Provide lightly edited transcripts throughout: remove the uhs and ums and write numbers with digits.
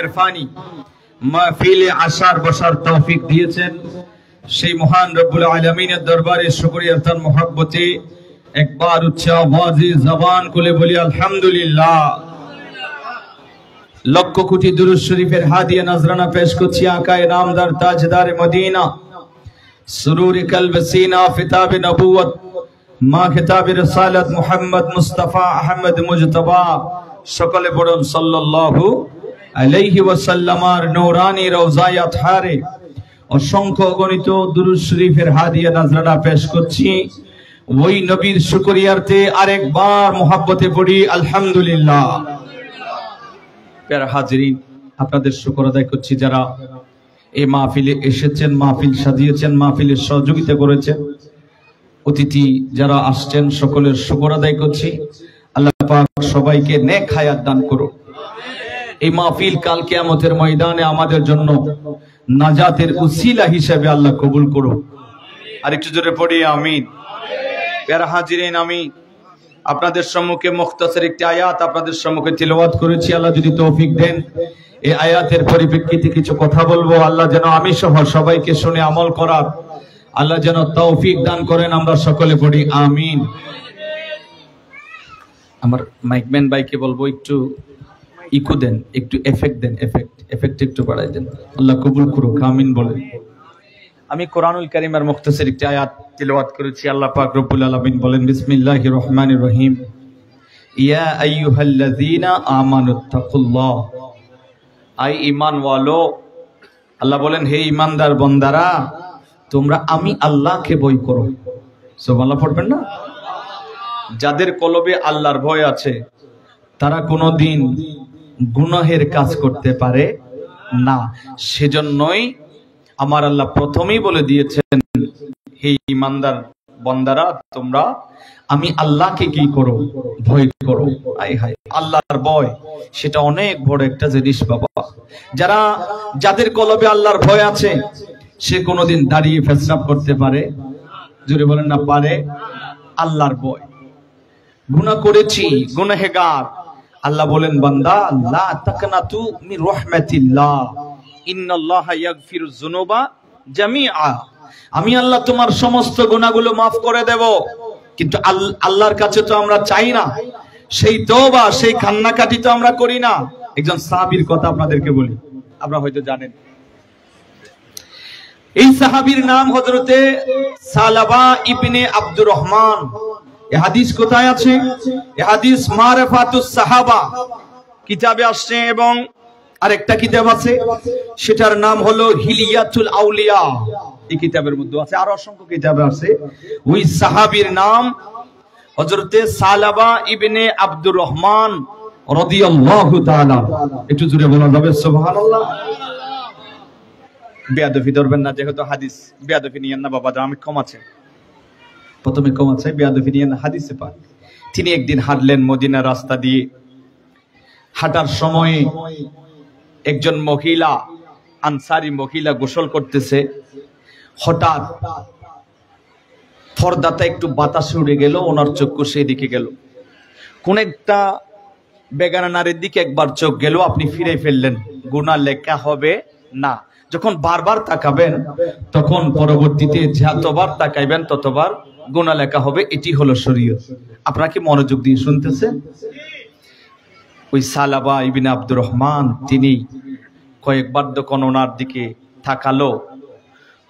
ইরফানি মাহফিলে আসার বসার তৌফিক দিয়েছেন, সেই মহান রব্বুল আলামিনের দরবারে শুকরিয়া তার মহব্বতে একবার উচ্চ আওয়াজে জবান খুলে বলি আলহামদুলিল্লাহ। লক্ষ কোটি দুরূদ শরীফের হাদিয়া নজরানা পেশ করছি আকায়ে নামদার তাজদার মদিনা, সুরুরে কলব সিনা, ফিতাবে নবুয়ত, মা খিতাবে রিসালাত মুহাম্মদ মুস্তাফা আহমদ মুজতবা, সকলে পড়ুন সাল্লাল্লাহু আলাইহি ওয়াসাল্লামার নূরানী রওজায়ে আতহারে অসংখ্য গণিত দুরূদ শরীফের হাদিয়া নজরানা পেশ করছি। ওই নবীর শুকরিয়ার্থে আরেকবার মুহাব্বতে পড়ি আলহামদুলিল্লাহ। প্যারা হাজিরিন, আপনাদের শুকর আদায় করছি যারা এই মাহফিলে এসেছেন, মাহফিল সাজিয়েছেন, মাহফিলের সহযোগিতা করেছেন, অতিথি যারা আসছেন সকলের শুকর আদায় করছি। আল্লাহ পাক সবাইকে নেক হায়াত দান করুন। এই মাহফিল কাল কিয়ামতের ময়দানে আমাদের জন্য নাজাতের উসিলা হিসেবে আল্লাহ কবুল করুন। আর একটু জোরে পড়ি আমিন। প্যারা হাজিরিন, আমি আপনাদের সম্মুখে মুখতাসার একটি আয়াত আপনাদের সম্মুখে তিলাওয়াত করেছি। আল্লাহ যদি তৌফিক দেন এই আয়াতের পরিপ্রেক্ষিতে কিছু কথা বলবো। আল্লাহ যেন আমি সহ সবাইকে শুনে আমল করার আল্লাহ যেন তৌফিক দান করেন। আমরা সকলে পড়ি আমিন। আমার মাইকম্যান ভাইকে বলবো একটু ইকো দেন, একটু এফেক্ট দেন, এফেক্ট একটু বাড়াই দেন। আল্লাহ কবুল করুক, আমিন বলেন। আমি কোরআনুল কারীমের মুখতাসার একটি আয়াত তিলাওয়াত করেছি। আল্লাহ পাক রব্বুল আলামিন বলেন বিসমিল্লাহির রহমানির রহিম, ইয়া আইয়ুহাল্লাযীনা আমানুত্তাকুল্লাহ, আই ঈমান ওয়ালো, আল্লাহ বলেন হে ঈমানদার বান্দারা তোমরা আমি আল্লাহকে ভয় করো। সুবহানাল্লাহ পড়বেন না? যাদের কলবে আল্লাহর ভয় আছে তারা কোনোদিন গুনাহের কাজ করতে পারে না। সেজন্যই আমার আল্লাহ প্রথমেই বলে দিয়েছেন হে ঈমানদার বান্দারা তোমরা আমি আল্লাহকে কি করো? ভয় করো। আয় হায়, আল্লাহর ভয় সেটা অনেক বড় একটা জিনিস বাবা। যাদের কলবে আল্লাহর ভয় আছে সে কোনোদিন দাঁড়িয়ে পেশাব করতে পারে? জোরে বলেন না পারে? আল্লাহর ভয়। গুনাহ করেছি, গুনাহগার, আল্লাহ বলেন বান্দা লা তাকনাতু মির রাহমাতিল্লাহ ইন্নাল্লাহা ইয়াগফিরুয যুনুবা জামিআ, আমি আল্লাহ তোমার সমস্ত গুনাহগুলো maaf করে দেব। কিন্তু আল্লাহর কাছে তো আমরা চাই না, সেই তওবা সেই কান্নাকাটি তো আমরা করি না। একজন সাহাবীর কথা আপনাদেরকে বলি, আপনারা হয়তো জানেন। এই সাহাবীর নাম হযরতে সালাবা ইবনে আব্দুর রহমান। এই হাদিস কোথায় আছে? এই হাদিস মারিফাতুস সাহাবা কিতাবে আসছে, এবং আরেকটা কিতাব আছে সেটার নাম হলো হিলিয়াতুল আউলিয়া। এই কিতাবের মধ্যে আছে, আর অসংখ্য কিতাবে আছে। ওই সাহাবীর নাম হযরতে সালাবা ইবনে আব্দুর রহমান রাদিয়াল্লাহু তাআলা। একটু জোরে বলা যাবে সুবহানাল্লাহ? বেয়াদবি ধরবেন না, যেহেতু হাদিস। বেয়াদবি নিয়েন না বাবা, আমি ক্ষমা চাই, প্রথমে ক্ষমা চাই, বেয়াদবি নিয়েন না, হাদিসে পাক। তিনি একদিন হাঁটলেন মদিনার রাস্তা দিয়ে। হাঁটার সময় একজন মহিলা, আনসারী মহিলা গোসল করতেছে। হঠাৎ পর্দাটা একটু বাতাসে উড়ে গেল, ওনার চক্ষু সেই দিকে গেল। কোন একটা বেগানা নারীর দিকে একবার চোখ গেল, আপনি ফিরে ফেললেন, গুনাহ লেখা হবে না। যখন বারবার তাকাবেন তখন পরবর্তীতে যতবার তাকাইবেন ততবার গুনাহ লেখা হবে। এটি হলো শরীয়ত। আপনারা কি মনোযোগ দিয়ে শুনতেছেন? ওই সালাবা ইবনে আব্দুর রহমান তিনি কয়েকবার যখন ওনার দিকে তাকালো,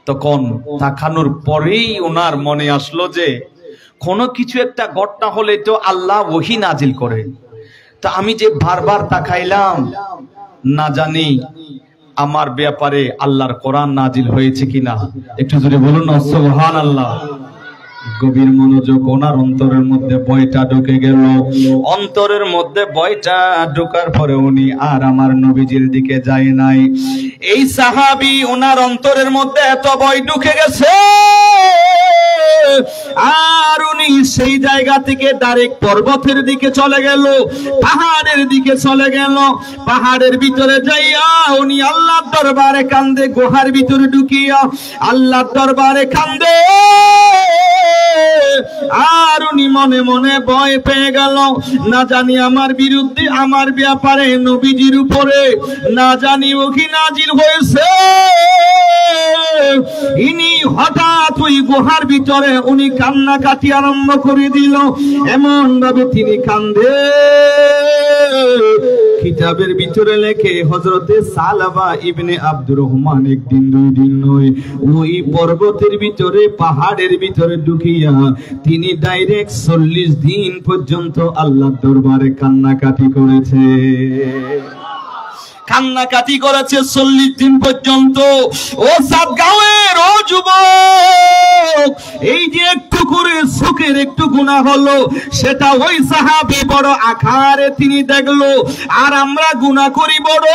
তখন তাকানোর পরেই ওনার মনে আসলো যে কোনো কিছু একটা ঘটনা হলে তো আল্লাহ ওহী নাজিল করে। তা আমি যে বারবার তাকাইলাম, না জানি আমার ব্যাপারে আল্লাহর কোরআন নাজিল হয়েছে কিনা। একটু জোরে বলুন না সুবহানাল্লাহ। গভীর মনোযোগ, ওনার অন্তরের মধ্যে ভয়টা ঢুকে গেল। অন্তরের মধ্যে ভয়টা ঢোকার পরে উনি আর আমার নবীজির দিকে যায় নাই। এই সাহাবী ওনার অন্তরের মধ্যে এত ভয় ঢুকে গেছে, আর উনি সেই জায়গা থেকে ডাইরেক্ট পর্বতের দিকে চলে গেল, পাহাড়ের দিকে চলে গেল। পাহাড়ের ভিতরে যাইয়া উনি আল্লাহর দরবারে কান্দে, গুহার ভিতরে ঢুকিয়া আল্লাহর দরবারে কান্দে। আর উনি মনে মনে ভয় পেয়ে গেল, না জানি আমার বিরুদ্ধে আমার ব্যাপারে নবীজির উপরে না জানি ওহি নাজিল হয়েছে। ইনি হঠাৎ ওই গুহার ভিতরে উনি কান্নাকাটি আরম্ভ করে দিল, এমন ভাবে তিনি কান্দে। কিতাবের ভিতরে লেখে হযরতে সালাবা ইবনে আব্দুর রহমান একদিন দুই দিন নয়, ওই পর্বতের ভিতরে পাহাড়ের ভিতরে ঢুকিয়া তিনি ডাইরেক্ট 40 দিন পর্যন্ত আল্লাহর দরবারে কান্নাকাটি করেছে। কান্নাকাটি করেছে 40 দিন পর্যন্ত। ও সাতগাঁওয়ের ও যুবক, এই যে একটু করে চোখের একটু গুনাহ হলো, সেটা ওই সাহাবী বড় আকারে তিনি দেখলো, আর আমরা গুনাহ করি বড়,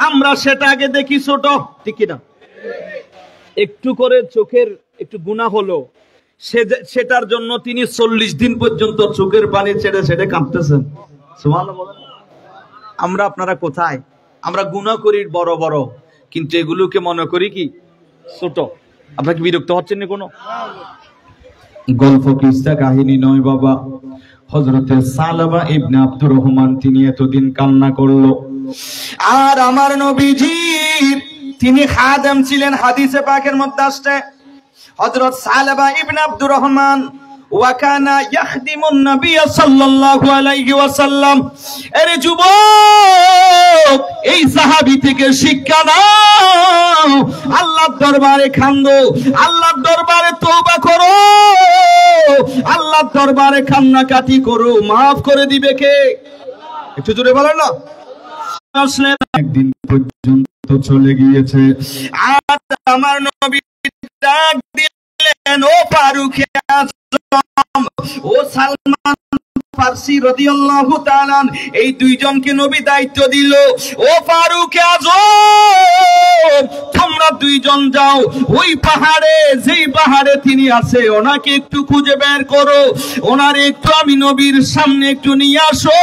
আমরা সেটাকে দেখি ছোট, ঠিক কি না? একটু করে চোখের একটু গুনাহ হলো, সেটার জন্য তিনি 40 দিন পর্যন্ত চোখের পানি ছেড়ে ছেড়ে কাঁদতেছেন। সুবহানাল্লাহ। আমরা আপনারা কোথায়? আমরা গুনাহ করি বড় বড়, কিন্তু এগুলোকে মনে করি কি ছোট। আপনারা কি বিরক্ত হচ্ছেন না? কোনো গল্প কিস্সা কাহিনী নয় বাবা। হযরতে সালাবা ইবনে আব্দুর রহমান তিনি এতদিন কান্না করলো, আর আমার নবীজি তিনি খাদেম ছিলেন। হাদিসে পাকের মধ্যে আসছে হযরত সালাবা ইবনে আব্দুর রহমান ওয়াকানা ইয়াখদিমুন নবী সাল্লাল্লাহু আলাইহি ওয়াসাল্লাম। আরে যুবক, এই সাহাবী থেকে শিক্ষা নাও, আল্লাহর দরবারে কান্দো, আল্লাহর দরবারে তওবা করো, আল্লাহর দরবারে কান্নাকাটি করো, maaf করে দিবে কে? একটু জোরে বলেন না। আসলে একদিন পর্যন্ত চলে গিয়েছে, আর আমার নবী ডাক দিলেন, ও ফারুক আজম, ও সালমান ফারসি রাদিয়াল্লাহু তাআলা, এই দুইজনকে নবী দায়িত্ব দিল। ও ফারুক আজম, তোমরা দুইজন যাও ওই পাহাড়ে, যেই পাহাড়ে তিনি আছে, ওনাকে একটু খুঁজে বের করো, ওনারে একটু আমি নবীর সামনে একটু নিয়ে আসো।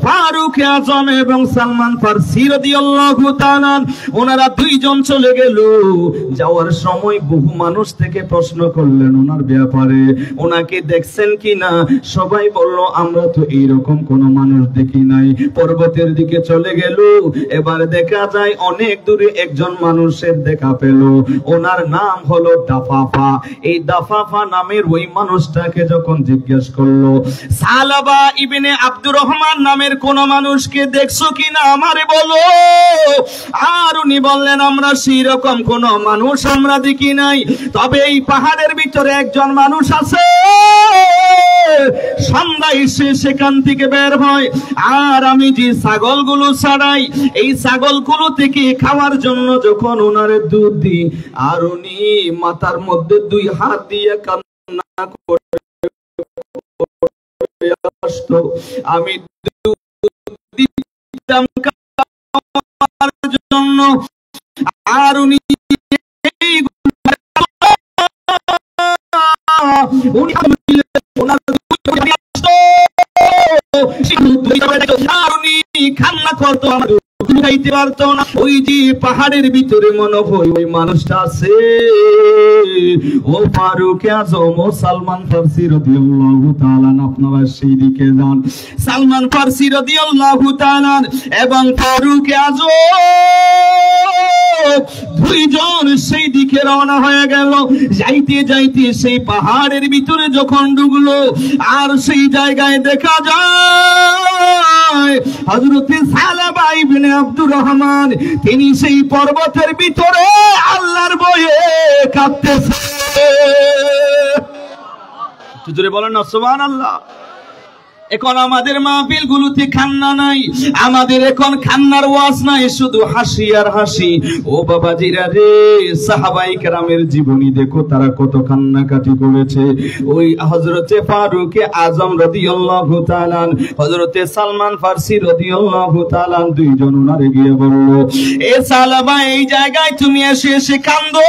ফারুক আজম এবং সালমান ফারসি রাদিয়াল্লাহু তাআলা ওনারা দুইজন চলে গেল। যাওয়ার সময় বহু মানুষ থেকে প্রশ্ন করলেন ওনার ব্যাপারে, ওনাকে দেখছেন কিনা? সবাই বলল আমরা তো এইরকম কোন মানুষ দেখি নাই। পর্বতের দিকে চলে গেল, এবার দেখা যায় অনেক দূরে একজন মানুষের দেখা পেল, ওনার নাম হলো দাফাফা। এই দাফাফা নামের ওই মানুষটাকে যখন জিজ্ঞেস করলো, সালাবা ইবনে আব্দুর রহমান নামের কোন মানুষকে দেখছো কিনা আমারে বলো, আর উনি বললেন আমরা সেই রকম কোন মানুষ আমরা দেখি নাই, তবে এই পাহাড়ের ভিতরে একজন মানুষ আছে, সন্ধ্যায় এসে সেখান থেকে বের হয়, আর আমি যে ছাগলগুলো ছাড়াই, এই ছাগলগুলো থেকে খাওয়ার জন্য যখন ওনারে দুধ দিই, আর উনি মাথার মধ্যে 2 হাত দিয়ে কান্না করে আসতো, আমি দিতাম খাওয়ার জন্য, আর উনি কান্না করতো, খাইতে পারতো না। ওই যে পাহাড়ের ভিতরে মনে হয় ওই মানুষটা আছে। ও ফারুক আজম ও সালমান ফারসি রাদিয়াল্লাহু তাআলা, আপনারা সেই দিকে যান। সালমান ফারসি রাদিয়াল্লাহু তাআলা এবং ফারুক আজম দুইজন সেই দিকে রওনা হয়ে গেল। যাইতে যাইতে সেই পাহাড়ের ভিতরে যখন ঢুকলো, আর সেই জায়গায় দেখা যায় হযরতে সালাবা ইবনে আব্দুর রহমান, তিনি সেই পর্বতের ভিতরে আল্লাহর ভয়ে কাঁদতেছে। জোরে বলেন না সুবহানাল্লাহ। এখন আমাদের মাহফিল গুলোতে কান্না নাই, আমাদের এখন কান্নার ওয়াজ নাই, শুধু হাসি আর হাসি। ও বাবাজিরা রে, সাহাবায়ে কেরামের জীবনী দেখো, তারা কত কান্নাকাটি করেছে। ওই হযরতে ফারুক আজম রাদিয়াল্লাহু তাআলা, হযরতে সালমান ফারসি রাদিয়াল্লাহু তাআলা দুইজন ওনারে গিয়ে বলল, এ সালাবা, এই জায়গায় তুমি এসে এসে কান্দো,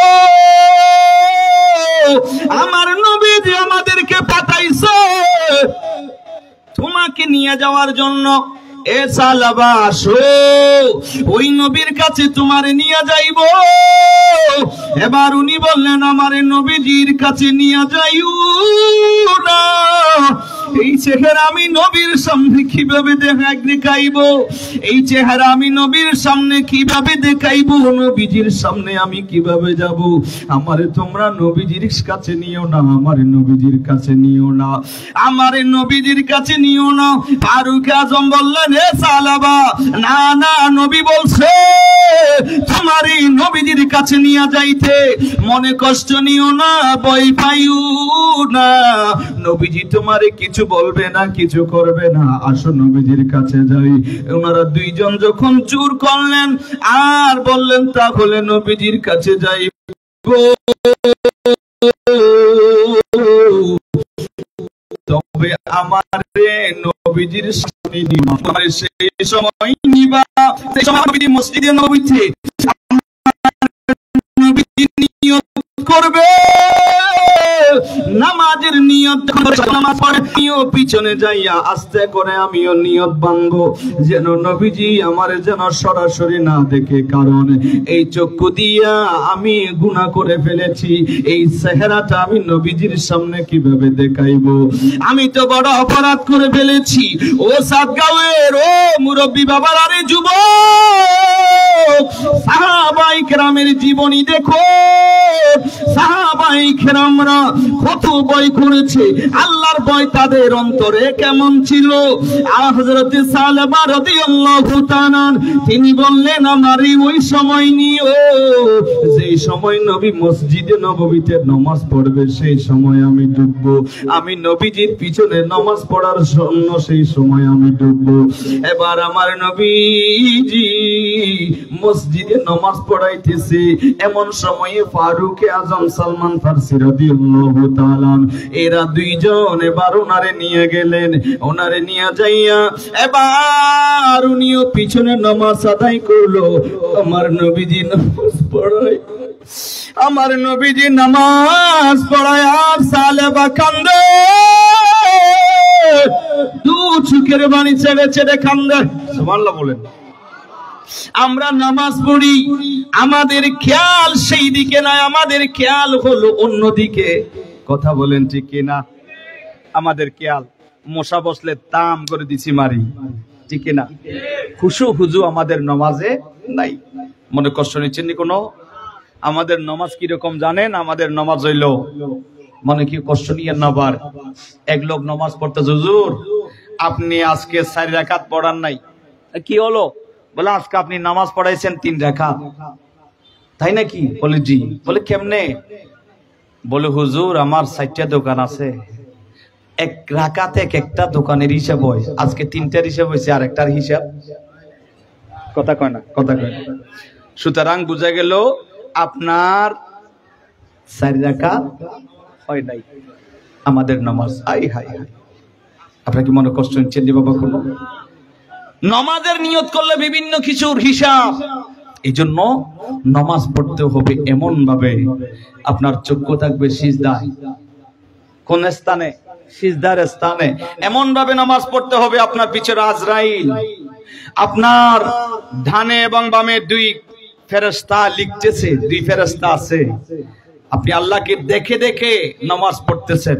আমার নবী যে আমাদেরকে পাঠাইছে তোমাকে নিয়ে যাওয়ার জন্য। এ সালাবা আসো, ওই নবীর কাছে তোমারে নিয়ে যাইব। এবার উনি বললেন আমারে নবীজির কাছে নিয়ে যাইও না, এই চেহারা আমি নবীর সামনে কিভাবে দেখাইব, এই চেহারা আমি নবীর সামনে কিভাবে দেখাইব, নবীজির সামনে আমি কিভাবে যাব, আমারে তোমরা নবীজির কাছে নিও না, আমারে নবীজির কাছে নিও না, আমারে নবীজির কাছে নিও না। ফারুক আজম বললেন হে সালাবা, না না, নবী বলছে তোমারই নবীজির কাছে নিয়ে যাইতে, মনে কষ্ট নিও না, ভয় পাইও না, নবীজি তোমারে কিছু বলবে না, কিছু করবে না, আসো নবীজির কাছে যাই। ওনারা দুইজন যখন জোর করলেন আর বললেন তাহলে নবীজির কাছে যাই, তবে আমারে নবীজির সামনে নিবা, সেই সময় নিবা, সেই সময় নবীজি মসজিদে নববীতে নবীজি নিয়ত করবে, নামাজের নিয়ত, নামাজ পড়ে নিও, পিছনে যাইয়া আস্তে করে আমিও নিয়ত বাঁধবো, যেন নবীজি আমারে যেন সরাসরি না দেখে, কারণ এই চক্ষু দিয়া আমি গুনাহ করে ফেলেছি, এই চেহারাটা আমি নবীজির সামনে কিভাবে দেখাইবো, আমি তো বড় অপরাধ করে ফেলেছি। ও সাতগাঁওয়ের ও মুরব্বী বাবার, আরে যুবক, সাহাবায়ে কেরামের জীবনী দেখো, সাহাবায়ে কেরামরা কত ভয় করেছে, আল্লাহর ভয় তাদের অন্তরে কেমন ছিল। হযরত সালেবা রাদিয়াল্লাহু তাআলা তিনি বললেন আমারই ওই সময় নিও, যেই সময় নবী মসজিদে নববীতে নামাজ পড়বে, সেই সময় আমি ডুববো, আমি নবীজির পিছনে নামাজ পড়ার জন্য সেই সময় আমি ডুববো। এবার আমার নবীজি মসজিদে নামাজ পড়াইতেছে, এমন সময়ে ফারুক আজম সালমান ফারসি রাদিয়াল্লাহু তাআলা এরা দুইজন এবার ওনারে নিয়ে গেলেন, ওনারে নিয়ে যাইয়া এবার উনিও পিছনে নামাজ আদায় করলো। আমার নবীজি নামাজ পড়ায়, আমার নবীজি নামাজ পড়ায়, আর সালেবা কান্দে, দু চোখের পানি ছেড়ে ছেড়ে কান্দে। সুবহানাল্লাহ বলেন। আমরা নামাজ পড়ি, আমাদের খেয়াল সেই দিকে নয়, আমাদের খেয়াল হলো অন্যদিকে। কথা বলেন ঠিক কিনা? আমাদের খেয়াল, মশা বসলে তাম করে দিছি মারি, ঠিক কিনা? খুশু হুজু আমাদের নামাজে নাই। মনে কষ্ট নিচ্ছেন নি কোনো? আমাদের নামাজ কিরকম জানেন? আমাদের নামাজ হইল, মনে কি কষ্ট নিয়ে নাবার, এক লোক নামাজ পড়তে, হুজুর আপনি আজকে 4 রাকাত পড়ান নাই, কি হলো? বলে আজকে আপনি নামাজ পড়াইছেন 3 রাকাত। তাই নাকি? বলে জি। বলে কেমনে? বলে হুজুর আমার 4টা দোকান আছে, এক রাকাতে এক একটা দোকানের হিসাব হয়, আজকে 3টার হিসাব হয়েছে, আর একটার হিসাব। কথা কয় না, কথা কয় না। সুতরাং বুঝা গেল আপনার 4 রাকাত হয় নাই আমাদের নামাজ। আই হাই হাই, আপনার কি মনে কষ্ট নিচ্ছেন বাবা? কোনো নামাজের নিয়ত করলে বিভিন্ন কিছুর হিসাব, এই জন্য নামাজ পড়তে হবে এমন ভাবে আপনার চক্ষু থাকবে সিজদায়। কোন স্থানে? সিজদার স্থানে। এমন ভাবে নামাজ পড়তে হবে আপনার পিছনে আজরাইল, আপনার ডানে এবং বামে 2 ফেরেশতা লিখতেছে, 2 ফেরেশতা আছে। আপনি আল্লাহকে দেখে দেখে নামাজ পড়তেছেন।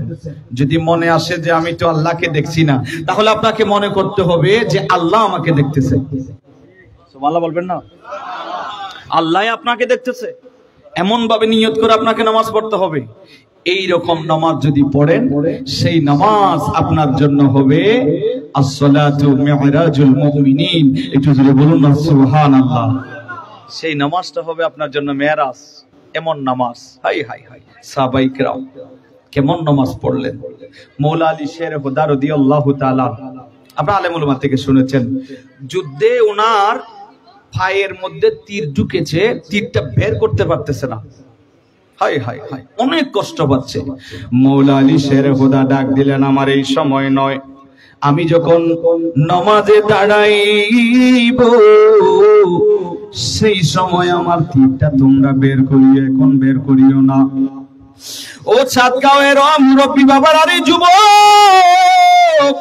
যদি মনে আসে যে আমি তো আল্লাহকে দেখছি না, তাহলে আপনাকে মনে করতে হবে যে আল্লাহ আমাকে দেখতেছে। সুবহানাল্লাহ বলবেন না? আল্লাহ আপনাকে দেখতেছে, এমন ভাবে নিয়ত করে আপনাকে নামাজ পড়তে হবে। এই রকম নামাজ যদি পড়েন, সেই নামাজ আপনার জন্য হবে as-salatu mi'rajul mu'minin। একটু জোরে বলুন না সুবহানাল্লাহ। সেই নামাজটা হবে আপনার জন্য মেরাজ, এমন নামাজ। হাই হাই হাই, সাহাবায়ে কেরাম কেমন নামাজ পড়লেন। মৌলা আলী শের হুদা রাদিয়াল্লাহু তাআলা, আপনারা আলেম উলামা থেকে শুনেছেন, যুদ্ধে ওনার পায়ের মধ্যে তীর ঢুকেছে, তীরটা বের করতে পারতেছে না। হাই হাই হাই, অনেক কষ্ট পাচ্ছে। মৌলা আলী শের হুদা ডাক দিলেন, আমার এই সময় নয়, আমি যখন নামাজে দাঁড়াইব সেই সময় আমার তীরটা তোমরা বের করিও, এখন বের করিও না। ও সাতগাঁওয়ের মুরব্বী বাবার, আরে যুবক,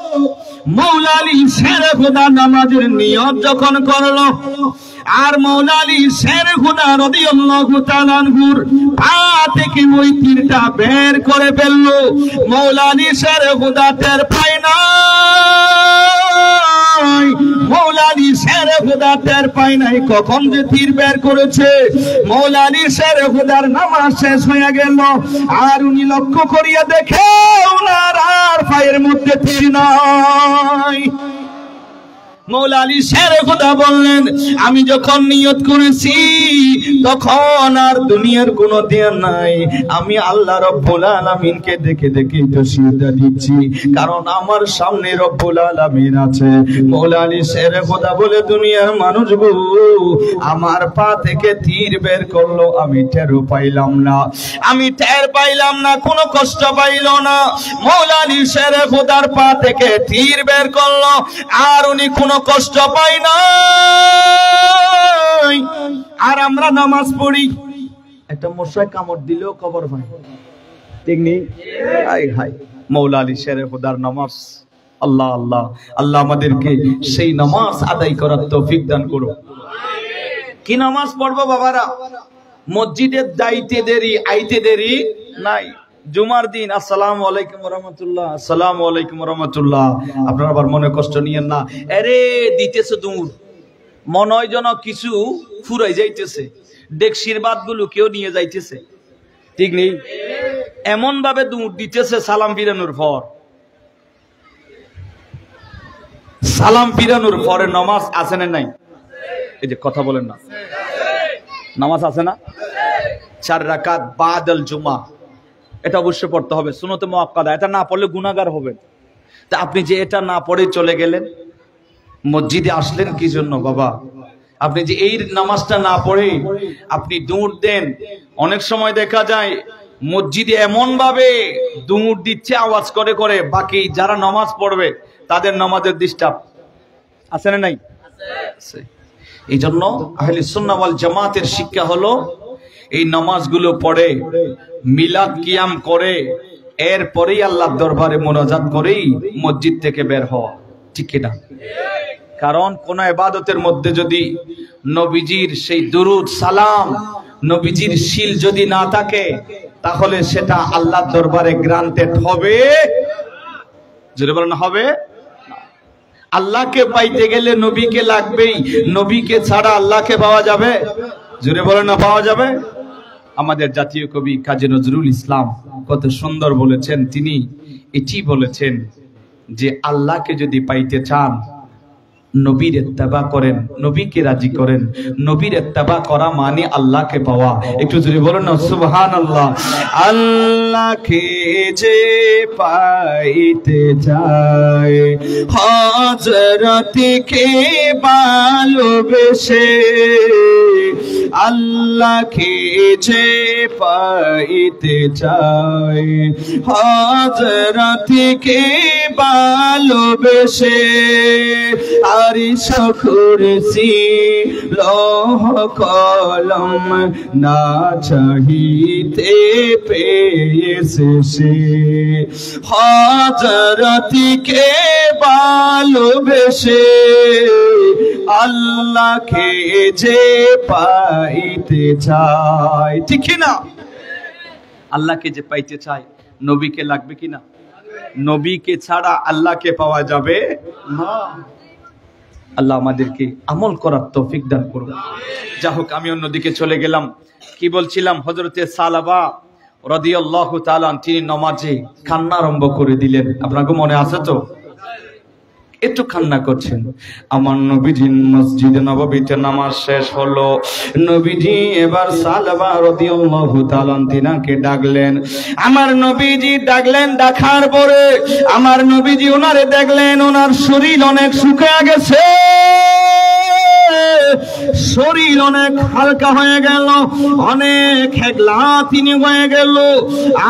মৌলা আলী শের খোদা নামাজের নিয়ত যখন করলো, আর মৌলা আলী শের খোদা রাদিয়াল্লাহু তাআলা আনহুর পা থেকে ওই তীরটা বের করে ফেললো। মৌলা আলী শের খোদা টের পায় না, মৌলা আলী শের খোদা টের পায় নাই কখন যে তীর বের করেছে। মৌলা আলী শের খোদার নামাজ শেষ হয়ে গেল, আর উনি লক্ষ্য করিয়া দেখে ওনার আর পায়ের মধ্যে তীর নাই। মৌলা আলী শের খোদা বললেন, আমি যখন নিয়ত করেছি তখন আর দুনিয়ার কোনো ধ্যান নাই, আমি আল্লাহ রব্বুল আলামিনকে দেখে দেখে তো সিজদা দিচ্ছি, কারণ আমার সামনে রব্বুল আলামিন আছে। মৌলা আলী শের খোদা বলে, দুনিয়ার মানুষগুলো আমার পা থেকে তীর বের করলো, আমি টেরও পাইলাম না, আমি টের পাইলাম না, কোনো কষ্ট পাইল না। মৌলা আলী শের খোদার পা থেকে তীর বের করলো, আর উনি কোনো কষ্ট পাই না। আর আমরা নামাজ পড়ি, একটা মশায় কামড় দিলেও কবর ভাই, ঠিক নেই? হাই হাই, মৌলা আলী শের খোদার নামাজ, আল্লাহ আল্লাহ আল্লাহ আমাদেরকে সেই নামাজ আদায় করার তৌফিক দান করো। কি নামাজ পড়বো বাবারা? মসজিদে যাইতে দেরি আইতে দেরি নাই। জুমার দিন আসসালামু আলাইকুম ওয়া রাহমাতুল্লাহ, আসসালামু আলাইকুম ওয়া রাহমাতুল্লাহ। আপনারা আবার মনে কষ্ট নিয়েন না, আরে দিতেছে দূর, মনে হয় যেন কিছু ফুরাই যাইতেছে, ডেকসির বাদগুলো কেউ নিয়ে যাইতেছে, ঠিক নেই? এমন ভাবে দূর দিতেছে সালাম ফিরানোর পর। সালাম ফিরানোর পরে নামাজ আছে না নাই? এই যে কথা বলেন না, নামাজ আছে না? 4 রাকাত বাদাল জুমা, এটা অবশ্যই পড়তে হবে, সুন্নতে মুআক্কাদা। এটা না পড়লে গুনাহগার হবেন। তা আপনি যে এটা না পড়ে চলে গেলেন, মসজিদে আসলেন কি জন্য বাবা? আপনি যে এই নামাজটা না পড়ে আপনি দৌড় দেন, অনেক সময় দেখা যায় মসজিদে এমন ভাবে দৌড় দিচ্ছে আওয়াজ করে করে, বাকি যারা নামাজ পড়বে তাদের নামাজের ডিস্টার্ব আছে না নাই? আছে। এই জন্য আহলে সুন্নাহ ওয়াল জামাতের শিক্ষা হলো এই নামাজগুলো পড়ে, মিলাদ কিয়াম করে, এরপরেই আল্লাহর দরবারে মোনাজাত করেই মসজিদ থেকে বের হওয়া, ঠিক কিনা? কারণ কোন ইবাদতের মধ্যে যদি নবীজির সেই দুরুদ সালাম, নবীজির শিল যদি না থাকে, তাহলে সেটা আল্লাহর দরবারে গ্রান্টেড হবে, জোরে বলেন হবে। আল্লাহকে পাইতে গেলে নবীকে লাগবেই, নবীকে ছাড়া আল্লাহকে পাওয়া যাবে? জোরে বলেন না, পাওয়া যাবে? আমাদের জাতীয় কবি কাজী নজরুল ইসলাম কত সুন্দর বলেছেন, তিনি এটি বলেছেন যে আল্লাহকে যদি পাইতে চান নবীর ইত্তেবা করেন, নবীকে রাজি করেন। নবীর ইত্তেবা করা মানে আল্লাহকে পাওয়া। একটু জোরে বলুন না সুবহানাল্লাহ। আল্লাহকে যে পাইতে চায় হযরতকে ভালোবেসে, আল্লাহকে যে পাইতে চায় হযরতকে ভালোবেসে, আরশ কুরসি লৌহ কলম না চাহিতে পেয়েছে সে, হযরতকে ভালোবেসে আল্লাহকে যে পাইতে চায়, ঠিক না? আল্লাহকে যে পাইতে চায় নবীকে লাগবে কিনা? নবীকে ছাড়া আল্লাহকে পাওয়া যাবে না। আল্লাহ আমাদেরকে আমল করার তৌফিক দান করুন। যা হোক, আমি অন্যদিকে চলে গেলাম। কি বলছিলাম? হযরতে সালাবা রাদিয়াল্লাহু তাআলা তিনি নামাজে কান্না আরম্ভ করে দিলেন। আপনাকে মনে আছে তো? একটু কান্না করছেন। আমার নবীজি মসজিদে নববীতে নামাজ শেষ হলো, নবীজি এবার সালাবা রাদিয়াল্লাহু তাআলা তিনাকে ডাকলেন। আমার নবীজি ডাকলেন, ডাকার পরে আমার নবীজি ওনারে দেখলেন, ওনার শরীর অনেক শুকিয়ে গেছে, শরীর অনেক হালকা হয়ে গেল, অনেক হেগলা তিনি হয়ে গেল।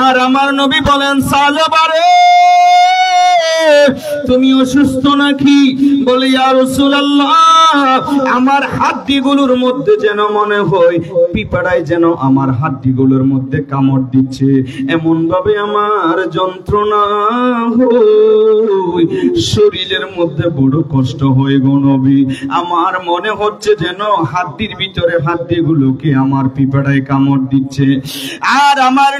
আর আমার নবী বলেন, সালাবা রে তুমি অসুস্থ নাকি? বলে ইয়া রাসূলুল্লাহ আমার হাড্ডিগুলোর মধ্যে যেন মনে হয় পিঁপড়ায় যেন আমার হাড্ডিগুলোর মধ্যে কামড় দিচ্ছে, এমন ভাবে আমার যন্ত্রণা হয়, শরীরের মধ্যে বড় কষ্ট হয় গো নবী। আমার মনে হচ্ছে যেন হাড্ডির ভিতরে হাড্ডিগুলোকে আমার পিঁপড়ায় কামড় দিচ্ছে। আর আমার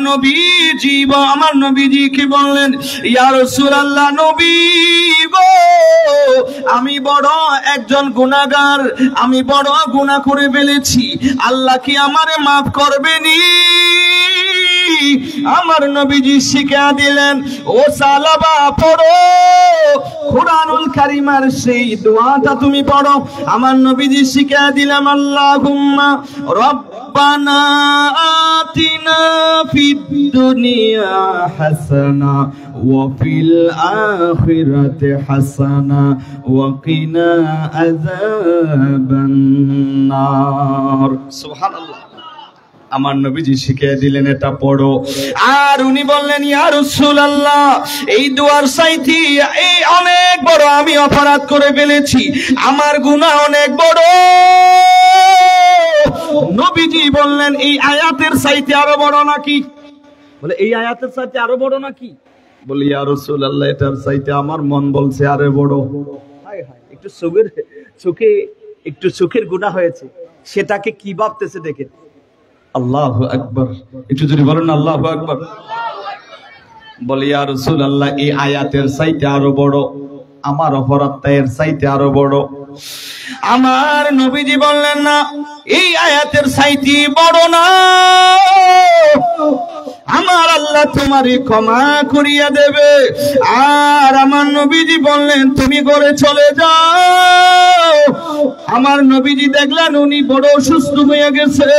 নবীজি কি বললেন, ইয়া রাসূলুল্লাহ, নবী গো, আমি বড় একজন গুনাহগার, আমি বড় গুনাহ করে ফেলেছি, আল্লাহ কি আমারে মাফ করবেনি? আমার নবীজি শিখিয়ে দিলেন, ও সালাবা, পড়ো কুরআনুল কারীমের সেই দোয়াটা তুমি পড়ো। আমার নবীজি শিখিয়ে দিলাম, আল্লাহুম্মা রব্বানা আতিনা ফিদ দুনিয়া হাসানা ওয়া ফিল আখিরাতি হাসানা ওয়া কিনা আযাবান নার। সুবহানাল্লাহ। আমার নবীজি শিখিয়ে দিলেন এটা পড়ো। আর উনি বললেন, ইয়া রাসূলুল্লাহ, এই দুয়ার চাইতে এই অনেক বড় আমি অপরাধ করে ফেলেছি, আমার গুনাহ অনেক বড়। নবীজি বললেন, এই আয়াতের চাইতে আরো বড় নাকি? বলে, এই আয়াতের চাইতে আরো বড় নাকি? বলি, ইয়া রাসূলুল্লাহ, এটার চাইতে আমার মন বলছে আরো বড়। হায় হায়, একটু চোখের গুনাহ হয়েছে, সেটাকে কি ভাবতেছে দেখেন। আল্লাহু আকবার, একটু যদি বলেন আল্লাহু আকবার। বলি, ইয়া রাসূলুল্লাহ, এই আয়াতের চাইতে আরো বড়, আমার অপরাধটা এর চাইতে আরো বড়। আমার নবীজি বললেন, না, এই আয়াতের চাইতে বড় না, আমার আল্লাহ তোমারই ক্ষমা করিয়া দেবে। আর আমার নবীজি বললেন, তুমি ঘরে চলে যাও। আমার নবীজি দেখলেন উনি বড় অসুস্থ হয়ে গেছে।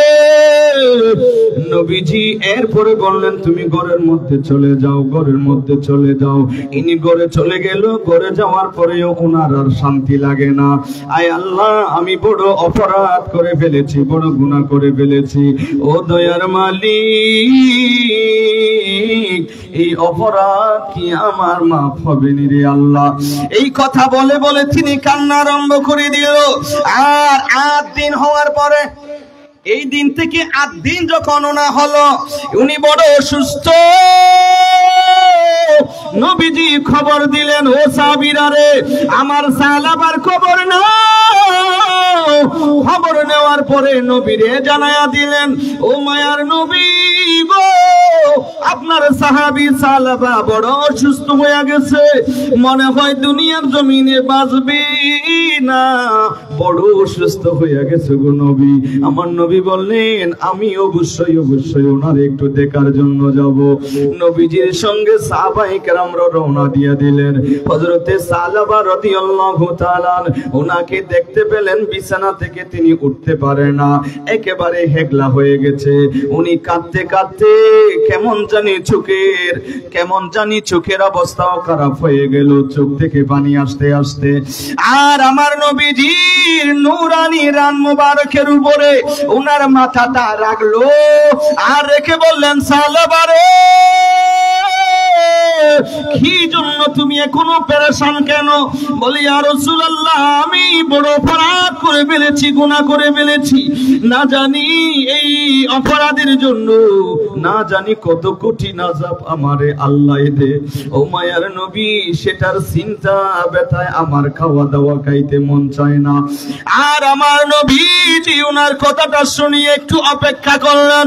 নবীজি এরপরে বললেন, তুমি ঘরের মধ্যে চলে যাও, ঘরের মধ্যে চলে যাও। ইনি ঘরে চলে গেল। ঘরে যাওয়ার পরেও ওনার আর শান্তি লাগে না। আয় আল্লাহ, আমি বড় অপরাধ করে ফেলেছি, বড় গুনাহ করে ফেলেছি। ও দয়ার মালিক, এই অপরাধ কি আমার মাফ হবে নি রে আল্লাহ? এই কথা বলে বলে তিনি কান্না আরম্ভ করে দিল। আর 8 দিন হওয়ার পরে, এই দিন থেকে 8 দিন যখন ওনা হলো, উনি বড় অসুস্থ। নবীজি খবর দিলেন, ও সাহাবীরা রে, আমার সালাবার খবর নাও। খবর নেওয়ার পরে নবীরে জানায়া দিলেন, ও মায়ার নবী গো, আপনার সাহাবী সালাবা বড় অসুস্থ হয়ে গেছে, মনে হয় দুনিয়ার জমিনে বাঁচবে না, বড় অসুস্থ হয়ে গেছে গো নবী। আমার নবী বললেন, আমি অবশ্যই ওনার একটু দেখার জন্য যাব। নবীজির সঙ্গে সাহাবায়ে কেরামরা রওনা দিয়ে দিলেন। হযরতে সালাবা রাদিয়াল্লাহু তাআলা ওনাকে দেখতে পেলেন, বিছানা থেকে তিনি উঠতে পারে না, একেবারে হেগলা হয়ে গেছে। উনি কাঁদতে কাঁদতে কেমন জানি চোখের অবস্থাও খারাপ হয়ে গেল, চোখ থেকে পানি আসতে আসতে। আর আমার নবীজির নূরানি রান মুবারকের উপরে ওনার মাথাটা রাখলো, আর রেখে বললেন, সালাবা রে, কি জন্য তুমি এখনো পেরেশান কেন? বলি, ইয়া রাসূলুল্লাহ, আমি বড় অপরাধ করে ফেলেছি, গুনাহ করে ফেলেছি, না জানি এই অপরাধের জন্য না জানি কত কঠিন আযাব আমারে আল্লাহ দে। ও মায়ার নবী, সেটার চিন্তা ব্যথায় আমার খাওয়া দাওয়া খাইতে মন চায় না। আর আমার নবীজি ওনার কথাটা শুনিয়ে একটু অপেক্ষা করলেন।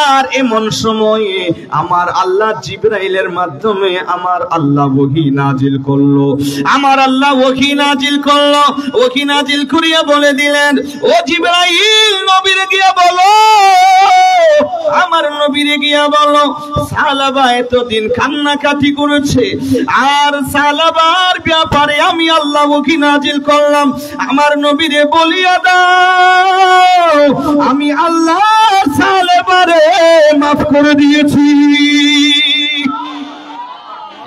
আর এমন সময়ে আমার আল্লাহ জিবরাইলের মাধ্যমে আমার আল্লাহ ওহী নাজিল করলো। ওহী নাজিল করিয়া বলে দিলেন, ও জিবরাইল, নবীরে গিয়া বলো, আমার নবীরে গিয়া বলো, সালাবা এতদিন কান্নাকাটি করেছে, আর সালাবার ব্যাপারে আমি আল্লাহ ওহী নাজিল করলাম, আমার নবীরে বলিয়া দাও, আমি আল্লাহ সালাবারে মাফ করে দিয়েছি।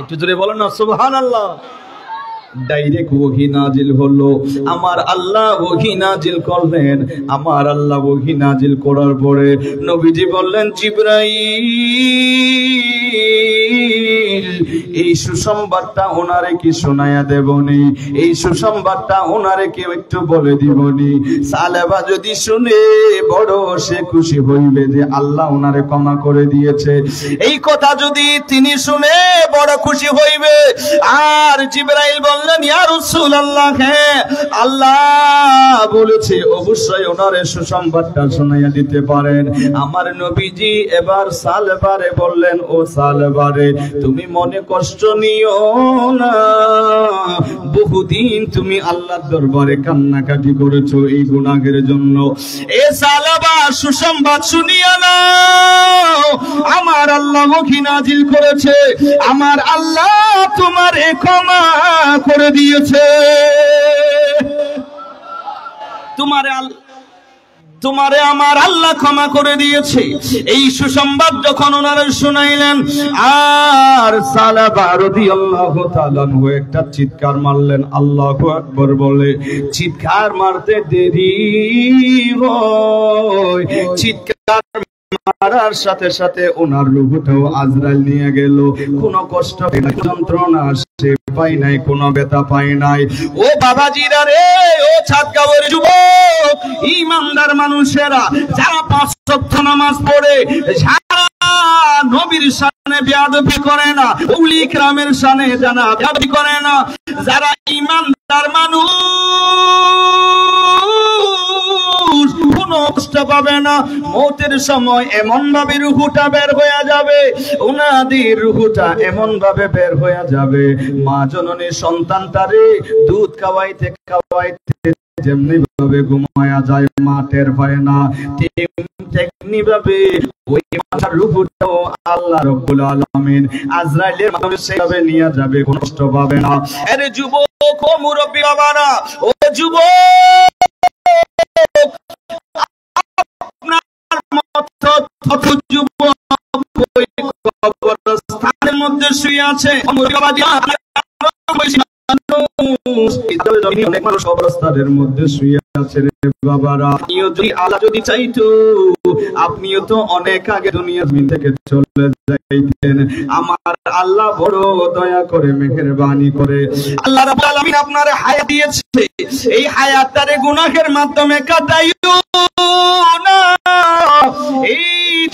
একটু জোরে বলেন না সুবহানাল্লাহ। ডাইরেক্ট ওহী নাজিল হলো। আমার আল্লাহ ওহী নাজিল করলেন। আমার আল্লাহ ওহী নাজিল করার পরে নবীজি বললেন, জিবরাইল, এই সুসংবাদটা ওনারে কি শোনায়া দেবনি? এই সুসংবাদটা ওনারে কেউ একটু বলে দিবনি? সালেবা যদি শুনে বড় সে খুশি হইবে যে আল্লাহ ওনারে ক্ষমা করে দিয়েছে। এই কথা যদি তিনি শুনে বড় খুশি হইবে। আর জিবরাইল বললেন, ইয়া রাসূলুল্লাহ, হ্যাঁ আল্লাহ বলেছে অবশ্যই ওনারে সুসংবাদটা শোনাইয়া দিতে পারেন। আমার নবীজি এবার সালেবারে বললেন, ও সালেবারে, তুমি মনে কষ্ট নিও না। বহুদিন তুমি আল্লাহর দরবারে কান্নাকাটি করেছো এই গুনাহের জন্য। এ সালেবা, সুসংবাদ শুনিয়া নাও, আমার আল্লাহ ওহী নাজিল করেছে। আমার আল্লাহ তোমারে ক্ষমা করে দিয়েছে। তোমারে আমার আল্লাহ ক্ষমা করে দিয়েছে। এই সুসংবাদ যখন ওনারা শুনাইলেন, আর সালাবা রাদিয়াল্লাহু তাআলা আনহু একটা চিৎকার মারলেন, আল্লাহু আকবার বলে। চিৎকার মারতে দেরি হয়। চিৎকার মারার সাথে সাথে ওনার রূহটাও আজরাইল নিয়ে গেল। কোনো কষ্ট নাই, যন্ত্রণা সে পাই নাই, কোনো ব্যথা পাই নাই। ও বাবাজিরা রে, ও ছাদগাঁওয়ের যুবক, ঈমানদার মানুষেরা যারা ৫ ওয়াক্ত নামাজ পড়ে, যারা নবীর শানে বেয়াদবি করে না, ওলি কিরামের শানে যারা বেয়াদবি করে না, যারা ঈমানদার মানুষ, কোনো কষ্ট পাবে না। মৌতের সময় এমন ভাবে রূহটা বের হয়ে যাবে, উনাদের রূহটা এমন ভাবে বের হয়ে যাবে, মা জননী সন্তানটারে দুধ খাওয়াইতে খাওয়াইতে যেমনি ভাবে ঘুমায়া যায়, মা টের পায় না, তেমনি ভাবে ওই মাথার রূহটাও আল্লাহ রাব্বুল আলামিন আজরাইলের মাধ্যমে সেভাবে নিয়ে যাবে, কোনো কষ্ট পাবে না। আরে যুবক, ও মুরব্বি বাবারা, ও যুবক, কবরস্থানের মধ্যে শুয়ে আছে, অনেক মানুষ কবরস্থানের মধ্যে শুয়ে আছে রে বাবারা। আল্লাহ যদি চাইতো, আপনিও তো অনেক আগে দুনিয়া থেকে চলে যাইতেন। আমার আল্লাহ বড় দয়া করে, মেহেরবানি করে আল্লাহ রাব্বুল আলামিন আপনার হায়াত দিয়েছে। এই হায়াতটারে গুনাহের মাধ্যমে কাটাইও না। এই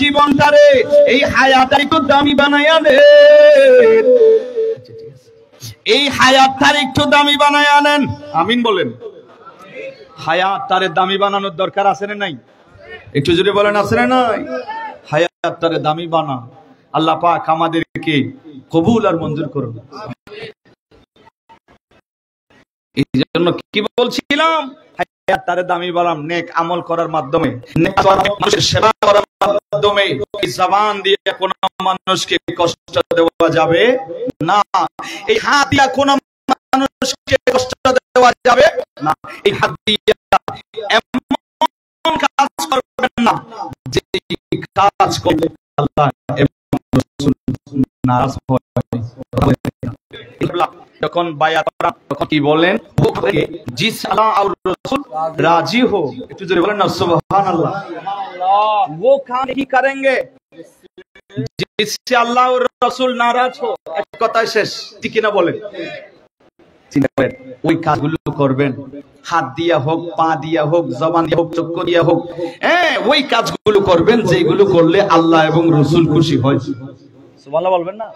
জীবনটারে, এই হায়াতটারে একটু দামি বানায়া দেন। এই হায়াতটারে একটু দামি বানায়া নেন। আমিন বলেন। হায়াতটারে দামি বানানোর দরকার আছে না নাই? একটু জোরে বলেন, আছে না নাই? হায়াতটারে দামি বানান। আল্লাহ পাক আমাদেরকে কবুল আর মঞ্জুর করুন। এই জন্য কি বলছিলাম, হায়াতটারে দামি বানাম নেক আমল করার মাধ্যমে, নেক মানুষের সেবা করার মাধ্যমে। এই জবান দিয়ে কোন মানুষকে কষ্ট দেওয়া যাবে না। এই হাত দিয়ে কোন মানুষকে কষ্ট দেওয়া যাবে না। এই হাত দিয়ে এমন কাজ করবেন না যে কাজ করলে আল্লাহ এবং রাসূল নারাজ হয়। যখন বায়াত করা, তখন কি বলেন, জিস আল্লাহ আর রাসূল রাজি হো। একটু জোরে বলেন না সুবহানাল্লাহ। वो काम नहीं करेंगे जिससे अल्लाह और रसूल नाराज हो। एक কথাই শেষ, ঠিক না বলেন? ওই কাজগুলো করবেন, হাত দিয়া হোক, পা দিয়া হোক, জবান দিয়া হোক, চক্ষু দিয়া হোক, ওই কাজগুলো করবেন যেগুলো করলে আল্লাহ এবং রসুল খুশি হয়। সুবহানাল্লাহ বলবেন না?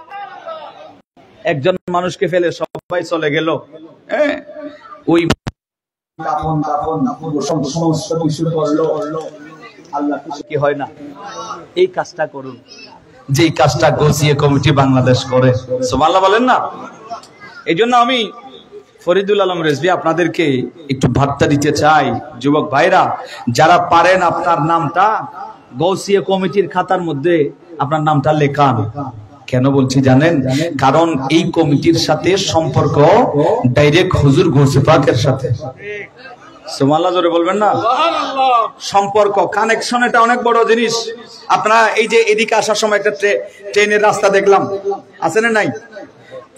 একজন মানুষকে ফেলে সবাই চলে গেল, ওই সমস্ত কিছু করলো, আল্লাহ খুশি হয় না। এই কাজটা করুন, যেই কাজটা গোসিয়া কমিটি বাংলাদেশ করে। সুবহানাল্লাহ বলেন না? এই জন্য আমি ফরিদুল আলম রেজভী আপনাদেরকে একটু বার্তা দিতে চাই, যুবক ভাইরা, যারা পারেন আপনার নামটা গৌসিয়া কমিটির খাতার মধ্যে আপনার নামটা লেখান। কেন বলছি জানেন? কারণ এই কমিটির সাথে সম্পর্ক ডাইরেক্ট হুজুর গৌসে পাকের সাথে। সুবহানাল্লাহ জোরে বলবেন না? সম্পর্ক, কানেকশন, এটা অনেক বড় জিনিস। আপনারা এই যে এদিকে আসার সময় একটা ট্রেনের রাস্তা দেখলাম, আছে না নাই?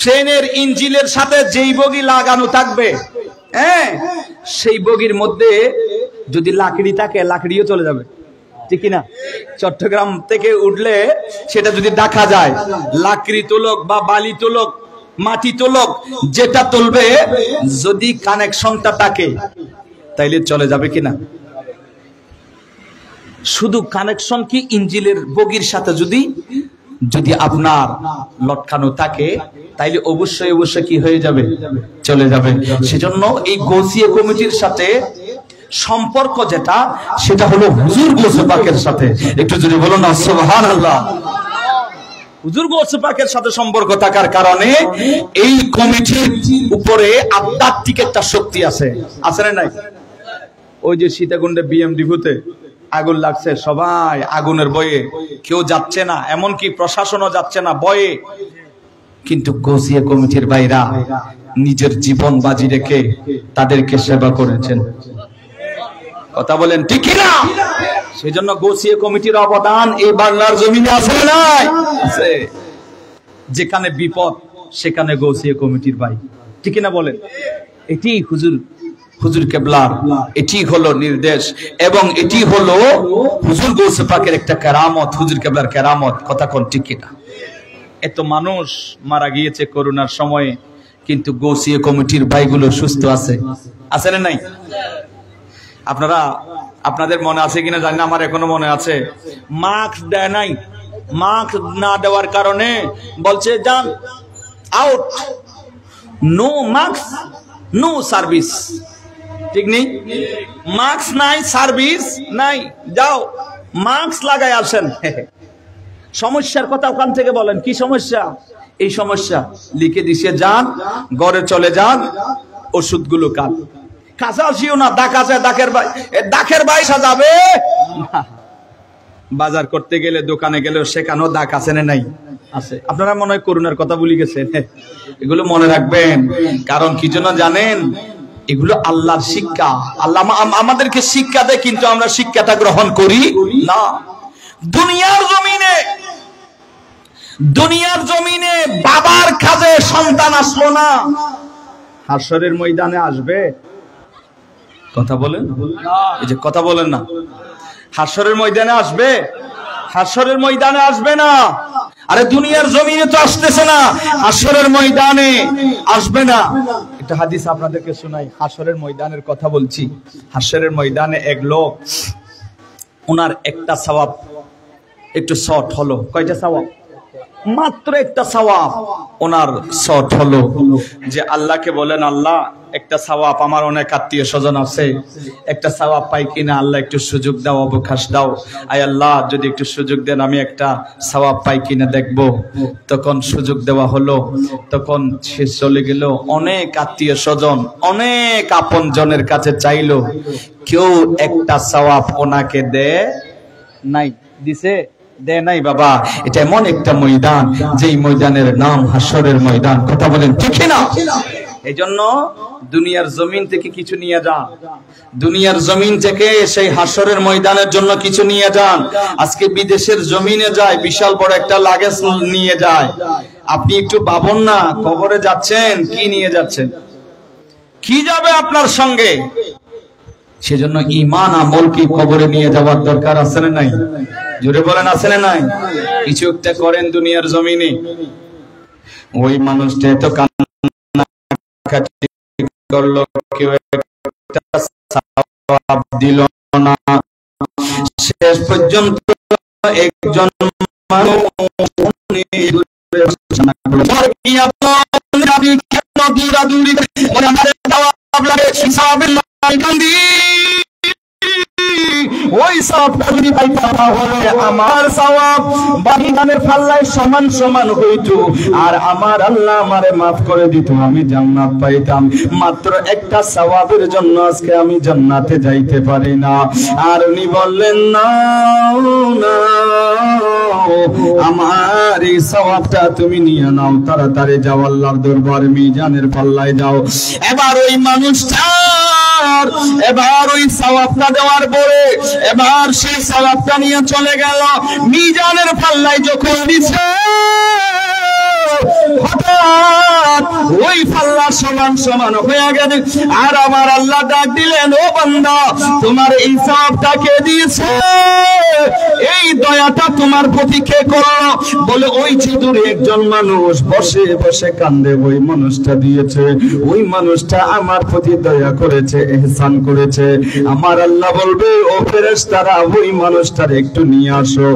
ট্রেনের ইঞ্জিনের সাথে যেই বগি লাগানো থাকবে, হ্যাঁ, সেই বগির মধ্যে যদি লাকড়ি থাকে, লাকড়িও চলে যাবে, ঠিক না? চট্টগ্রাম থেকে উঠলে সেটা যদি দেখা যায়, লাকড়ি তোলক বা বালি তোলক, মাটি তোলক, যেটা তুলবে, যদি কানেকশনটা থাকে তাইলে চলে যাবে কিনা? শুধু কানেকশন কি ইঞ্জিনের বগির সাথে যদি আপনার লটকানো থাকে, তাইলে অবশ্যই অবশ্যই কি হয়ে যাবে? চলে যাবে। সেজন্য এই গৌসিয়া কমিটির সাথে সম্পর্ক যেটা, সেটা হলো হুজুর গৌসে পাকের সাথে। একটু যদি বলুন না সুবহানাল্লাহ। হুজুর গৌসে পাকের সাথে সম্পর্ক থাকার কারণে এই কমিটির উপরে আধ্যাত্মিক একটা শক্তি আছে, আছে না নাই? ওই যে সীতাকুণ্ডে বিএমডিভিতে আগুন লাগছে, সবাই আগুনের ভয়ে কেউ যাচ্ছে না, এমনকি প্রশাসনও যাচ্ছে না ভয়ে, কিন্তু গৌসিয়া কমিটির ভাইরা নিজের জীবন বাজি রেখে তাদেরকে সেবা করেছেন। কথা বলেন ঠিক কিনা? সেজন্য গৌসিয়া কমিটির অবদান এই বাংলার জমিনে আছে না নাই? আছে। যেখানে বিপদ সেখানে গৌসিয়া কমিটির ভাই, ঠিক কিনা বলেন? এটি হুজুর কেবলার, এটি হলো নির্দেশ, এবং এটি হলো হুজুর গৌসে পাকের একটা কেরামত, হুজুর কেবলার কেরামত। কথা কোন ঠিক কিনা? এত মানুষ মারা গিয়েছে করোনার সময়ে, কিন্তু গৌসিয়া কমিটির ভাইগুলো সুস্থ আছে, আছে না নাই? আপনাদের মনে আছে কিনা জানি না, আমার এখনো মনে আছে। মাস্ক দেয় নাই, মাস্ক না দেওয়ার কারণে বলছে যান out, no mask no service, ঠিক নেই? মাস্ক নাই, সার্ভিস নাই, যাও মাস্ক লাগাই আসেন। সমস্যার কথা ওখান থেকে বলেন, কি সমস্যা? এই সমস্যা লিখে দিছে, যান ঘরে চলে যান, ওষুধগুলো খান, কাছে আসিও না। দাকের ভাই সাজাবে। বাজার করতে গেলে, দোকানে গেলেও সেখানেও দাগ আছে না নাই? আছে। আপনারা মনে হয় করোনার কথা ভুলে গেছেন। এগুলো মনে রাখবেন, কারণ কি জন্য জানেন? এগুলো আল্লাহর শিক্ষা। আল্লাহ আমাদেরকে শিক্ষা দেয়, কিন্তু আমরা শিক্ষাটা গ্রহণ করি না। দুনিয়ার জমিনে বাবার কাজে সন্তান আসলো না, হাসরের ময়দানে আসবে। কথা বলেন, এই যে কথা বলেন না, হাসরের ময়দানে আসবে? হাসরের ময়দানে আসবে না। আরে দুনিয়ার জমিনে তো আসতেছে না, হাসরের ময়দানে আসবে না। একটা হাদিস আপনাদেরকে শোনাই, হাসরের ময়দানের কথা বলছি। হাসরের ময়দানে এক লোক, ওনার একটা সওয়াব একটু শর্ট হলো। কয়টা সওয়াব? মাত্র একটা সওয়াব ওনার শর্ট হলো। যে আল্লাহকে বলেন, আল্লাহ একটা সওয়াব, আমার অনেক আত্মীয় স্বজন আছে, একটা সওয়াব পাই কিনা, আল্লাহ একটু সুযোগ দাও, অবকাশ দাও। আয় আল্লাহ, যদি একটু সুযোগ দেন, আমি একটা সওয়াব পাই কিনা দেখব। তখন সুযোগ দেওয়া হলো, তখন সে চলে গেল। অনেক আত্মীয় স্বজন, অনেক আপন জনের কাছে চাইলো, কেউ একটা সওয়াব ওনাকে দেয় নাই। দিছে? দেয় নাই বাবা। এটা এমন একটা ময়দান, যেই ময়দানের নাম হাসরের ময়দান। কথা বলেন ঠিক না? এই জন্য দুনিয়ার জমিন থেকে কিছু নিয়ে যান, দুনিয়ার জমিন থেকে সেই হাসরের ময়দানের জন্য কিছু নিয়ে যান। আজকে বিদেশের জমিনে যায়, বিশাল বড় একটা লাগেজ নিয়ে যায়। আপনি একটু ভাবুন না, কবরে যাচ্ছেন, কি নিয়ে যাচ্ছেন? কি যাবে আপনার সঙ্গে? সেজন্য ঈমান আমল কি কবরে নিয়ে যাওয়ার দরকার আছে না নাই? জোরে বলেন, আছে না নাই? কিছু একটা করেন দুনিয়ার জমিনে। ওই মানুষটা এত কান্নাকাটি করলো, কেউ একটা সওয়াব দিল না। শেষ পর্যন্ত একজন মানুষ ওই সওয়াবটা যদি পাইতাম, তাহলে আমার সওয়াব বাহিদানের পাল্লায় সমান সমান হইতো, আর আমার আল্লাহ আমারে মাফ করে দিত, আমি জান্নাত পাইতাম। মাত্র একটা সওয়াবের জন্য আজকে আমি জান্নাতে যাইতে পারি না। আর উনি বললেন, না না, আমার এই সওয়াবটা তুমি নিয়ে নাও, তাড়াতাড়ি যাও আল্লাহর দরবারে, মিজানের পাল্লায় যাও। এবার ওই মানুষটা, এবার ওই সওয়াবটা দেওয়ার পরে এবার সেই সওয়াবটা নিয়ে চলে গেল। মিজানের পাল্লায় যখন দিছে, হঠাৎ ওই পাল্লা সমান সমান হয়ে গেল। আর আমার আল্লাহ ডাক দিলেন, ও বান্দা, তোমার এই সওয়াবটা কে দিয়েছে? এই দয়াটা তোমার প্রতি কে করলো? বলে ওই যে দূরে একজন মানুষ বসে বসে কান্দে, ওই মানুষটা দিয়েছে। ওই মানুষটা আমার প্রতি দয়া করেছে, ইহসান করেছে। আমার আল্লাহ বলবে, ও ফেরেশতারা, ওই মানুষটারে একটু নিয়ে আসো।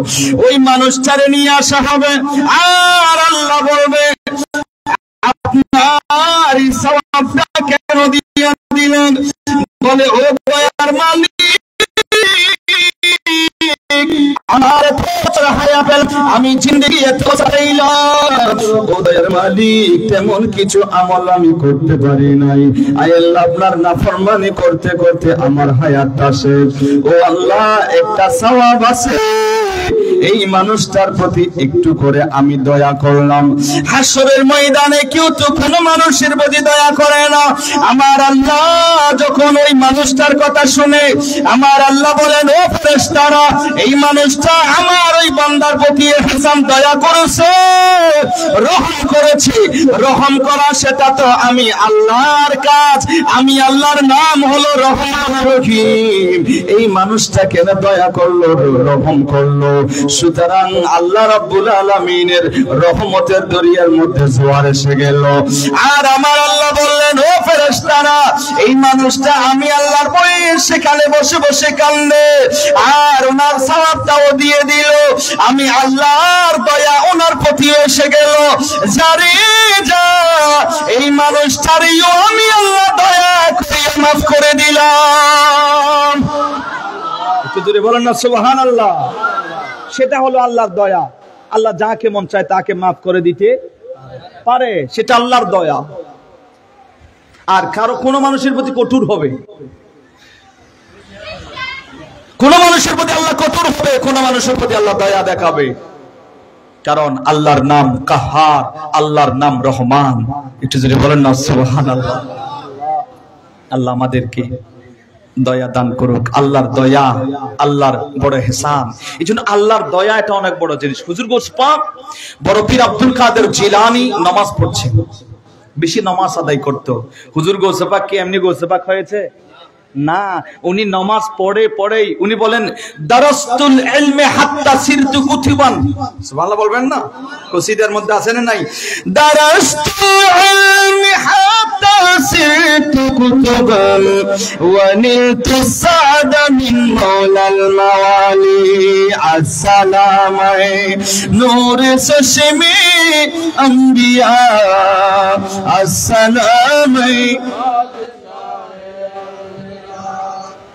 ওই মানুষটারে নিয়ে আসা হবে। আর আল্লাহ বলবে, আপনার এই সওয়াবটা কেন দিয়ে দিলেন? বলে, ও দয়ার মালিক, আমার আমি জিন্দগি এত চাইলাম, ও দয়ার মালিক, তেমন কিছু আমল আমি করতে পারি নাই। আয় আল্লাহ, আপনার নাফরমানি করতে করতে আমার হায়াতটা শেষ। ও আল্লাহ, একটা সওয়াব আছে, এই মানুষটার প্রতি একটু করে আমি দয়া করলাম। হাসরের ময়দানে কেউ তো কোনো মানুষের প্রতি দয়া করে না। আমার আল্লাহ যখন ওই মানুষটার কথা শুনে, আমার আল্লাহ বলেন, ও ফেরেশতারা, এই মানুষটা আমার ওই বান্দার প্রতি ইহসান দয়া করেছে, রহম করেছে। রহম করা সেটা তো আমি আল্লাহর কাজ। আমি আল্লাহর নাম হলো রহমান রহিম। এই মানুষটা কেন দয়া করলো, রহম করলো। সুতরাং আল্লাহ রাব্বুল আলামিনের রহমতের দরিয়ার মধ্যে জোয়ার এসে গেল। আর আমার আল্লাহ বললেন, ও ফেরেশতারা, এই মানুষটা আমি আল্লাহর বই সেখানে বসে বসে কান্দে, আর ওনার সওয়াবটাও দিয়ে দিল। আমি আল্লাহর দয়া ওনার প্রতি এসে গেল। যারে যা, এই মানুষটারও আমি আল্লাহ দয়া করে মাফ করে দিলাম। একটু জোরে বলেন না সুবহানাল্লাহ। সেটা হলো আল্লাহর দয়া। আল্লাহ যাকে মন চায় তাকে মাফ করে দিতে পারে, সেটা আল্লাহর দয়া। আর কারো কোনো মানুষের প্রতি কঠোর হবে, কোন মানুষের প্রতি আল্লাহ কঠোর হবে, কোন মানুষের প্রতি আল্লাহ দয়া দেখাবে। কারণ আল্লাহর নাম কাহার, আল্লাহর নাম রহমান। একটু যদি বলেন না সুবহানাল্লাহ। আল্লাহ আমাদেরকে দয়া দান করুক। আল্লাহর দয়া, আল্লাহর বড় ইহসান। এই জন্য আল্লাহর দয়া এটা অনেক বড় জিনিস। হুজুর গৌস পাক বড় পীর আব্দুল কাদের জিলানী নামাজ পড়ছেন, বেশি নামাজ আদায় করতো। হুজুর গৌস পাক কি এমনি গৌস পাক হয়েছে না, উনি নামাজ পড়ে পড়েই উনি বলেন, দারাস্তুল ইলমে হাত্তা সিরতু কুতুবান। সুবহানাল্লাহ বলবেন না? কসিদার মধ্যে আছে না নাই? দারাস্তুল ইলমে হাত্তা সিরতু কুতুবান ওয়া নিলতু সাদা মিন মাওলাল মাওয়ালি। আসসালামু নূর সশমে আম্বিয়া, আসসালামু।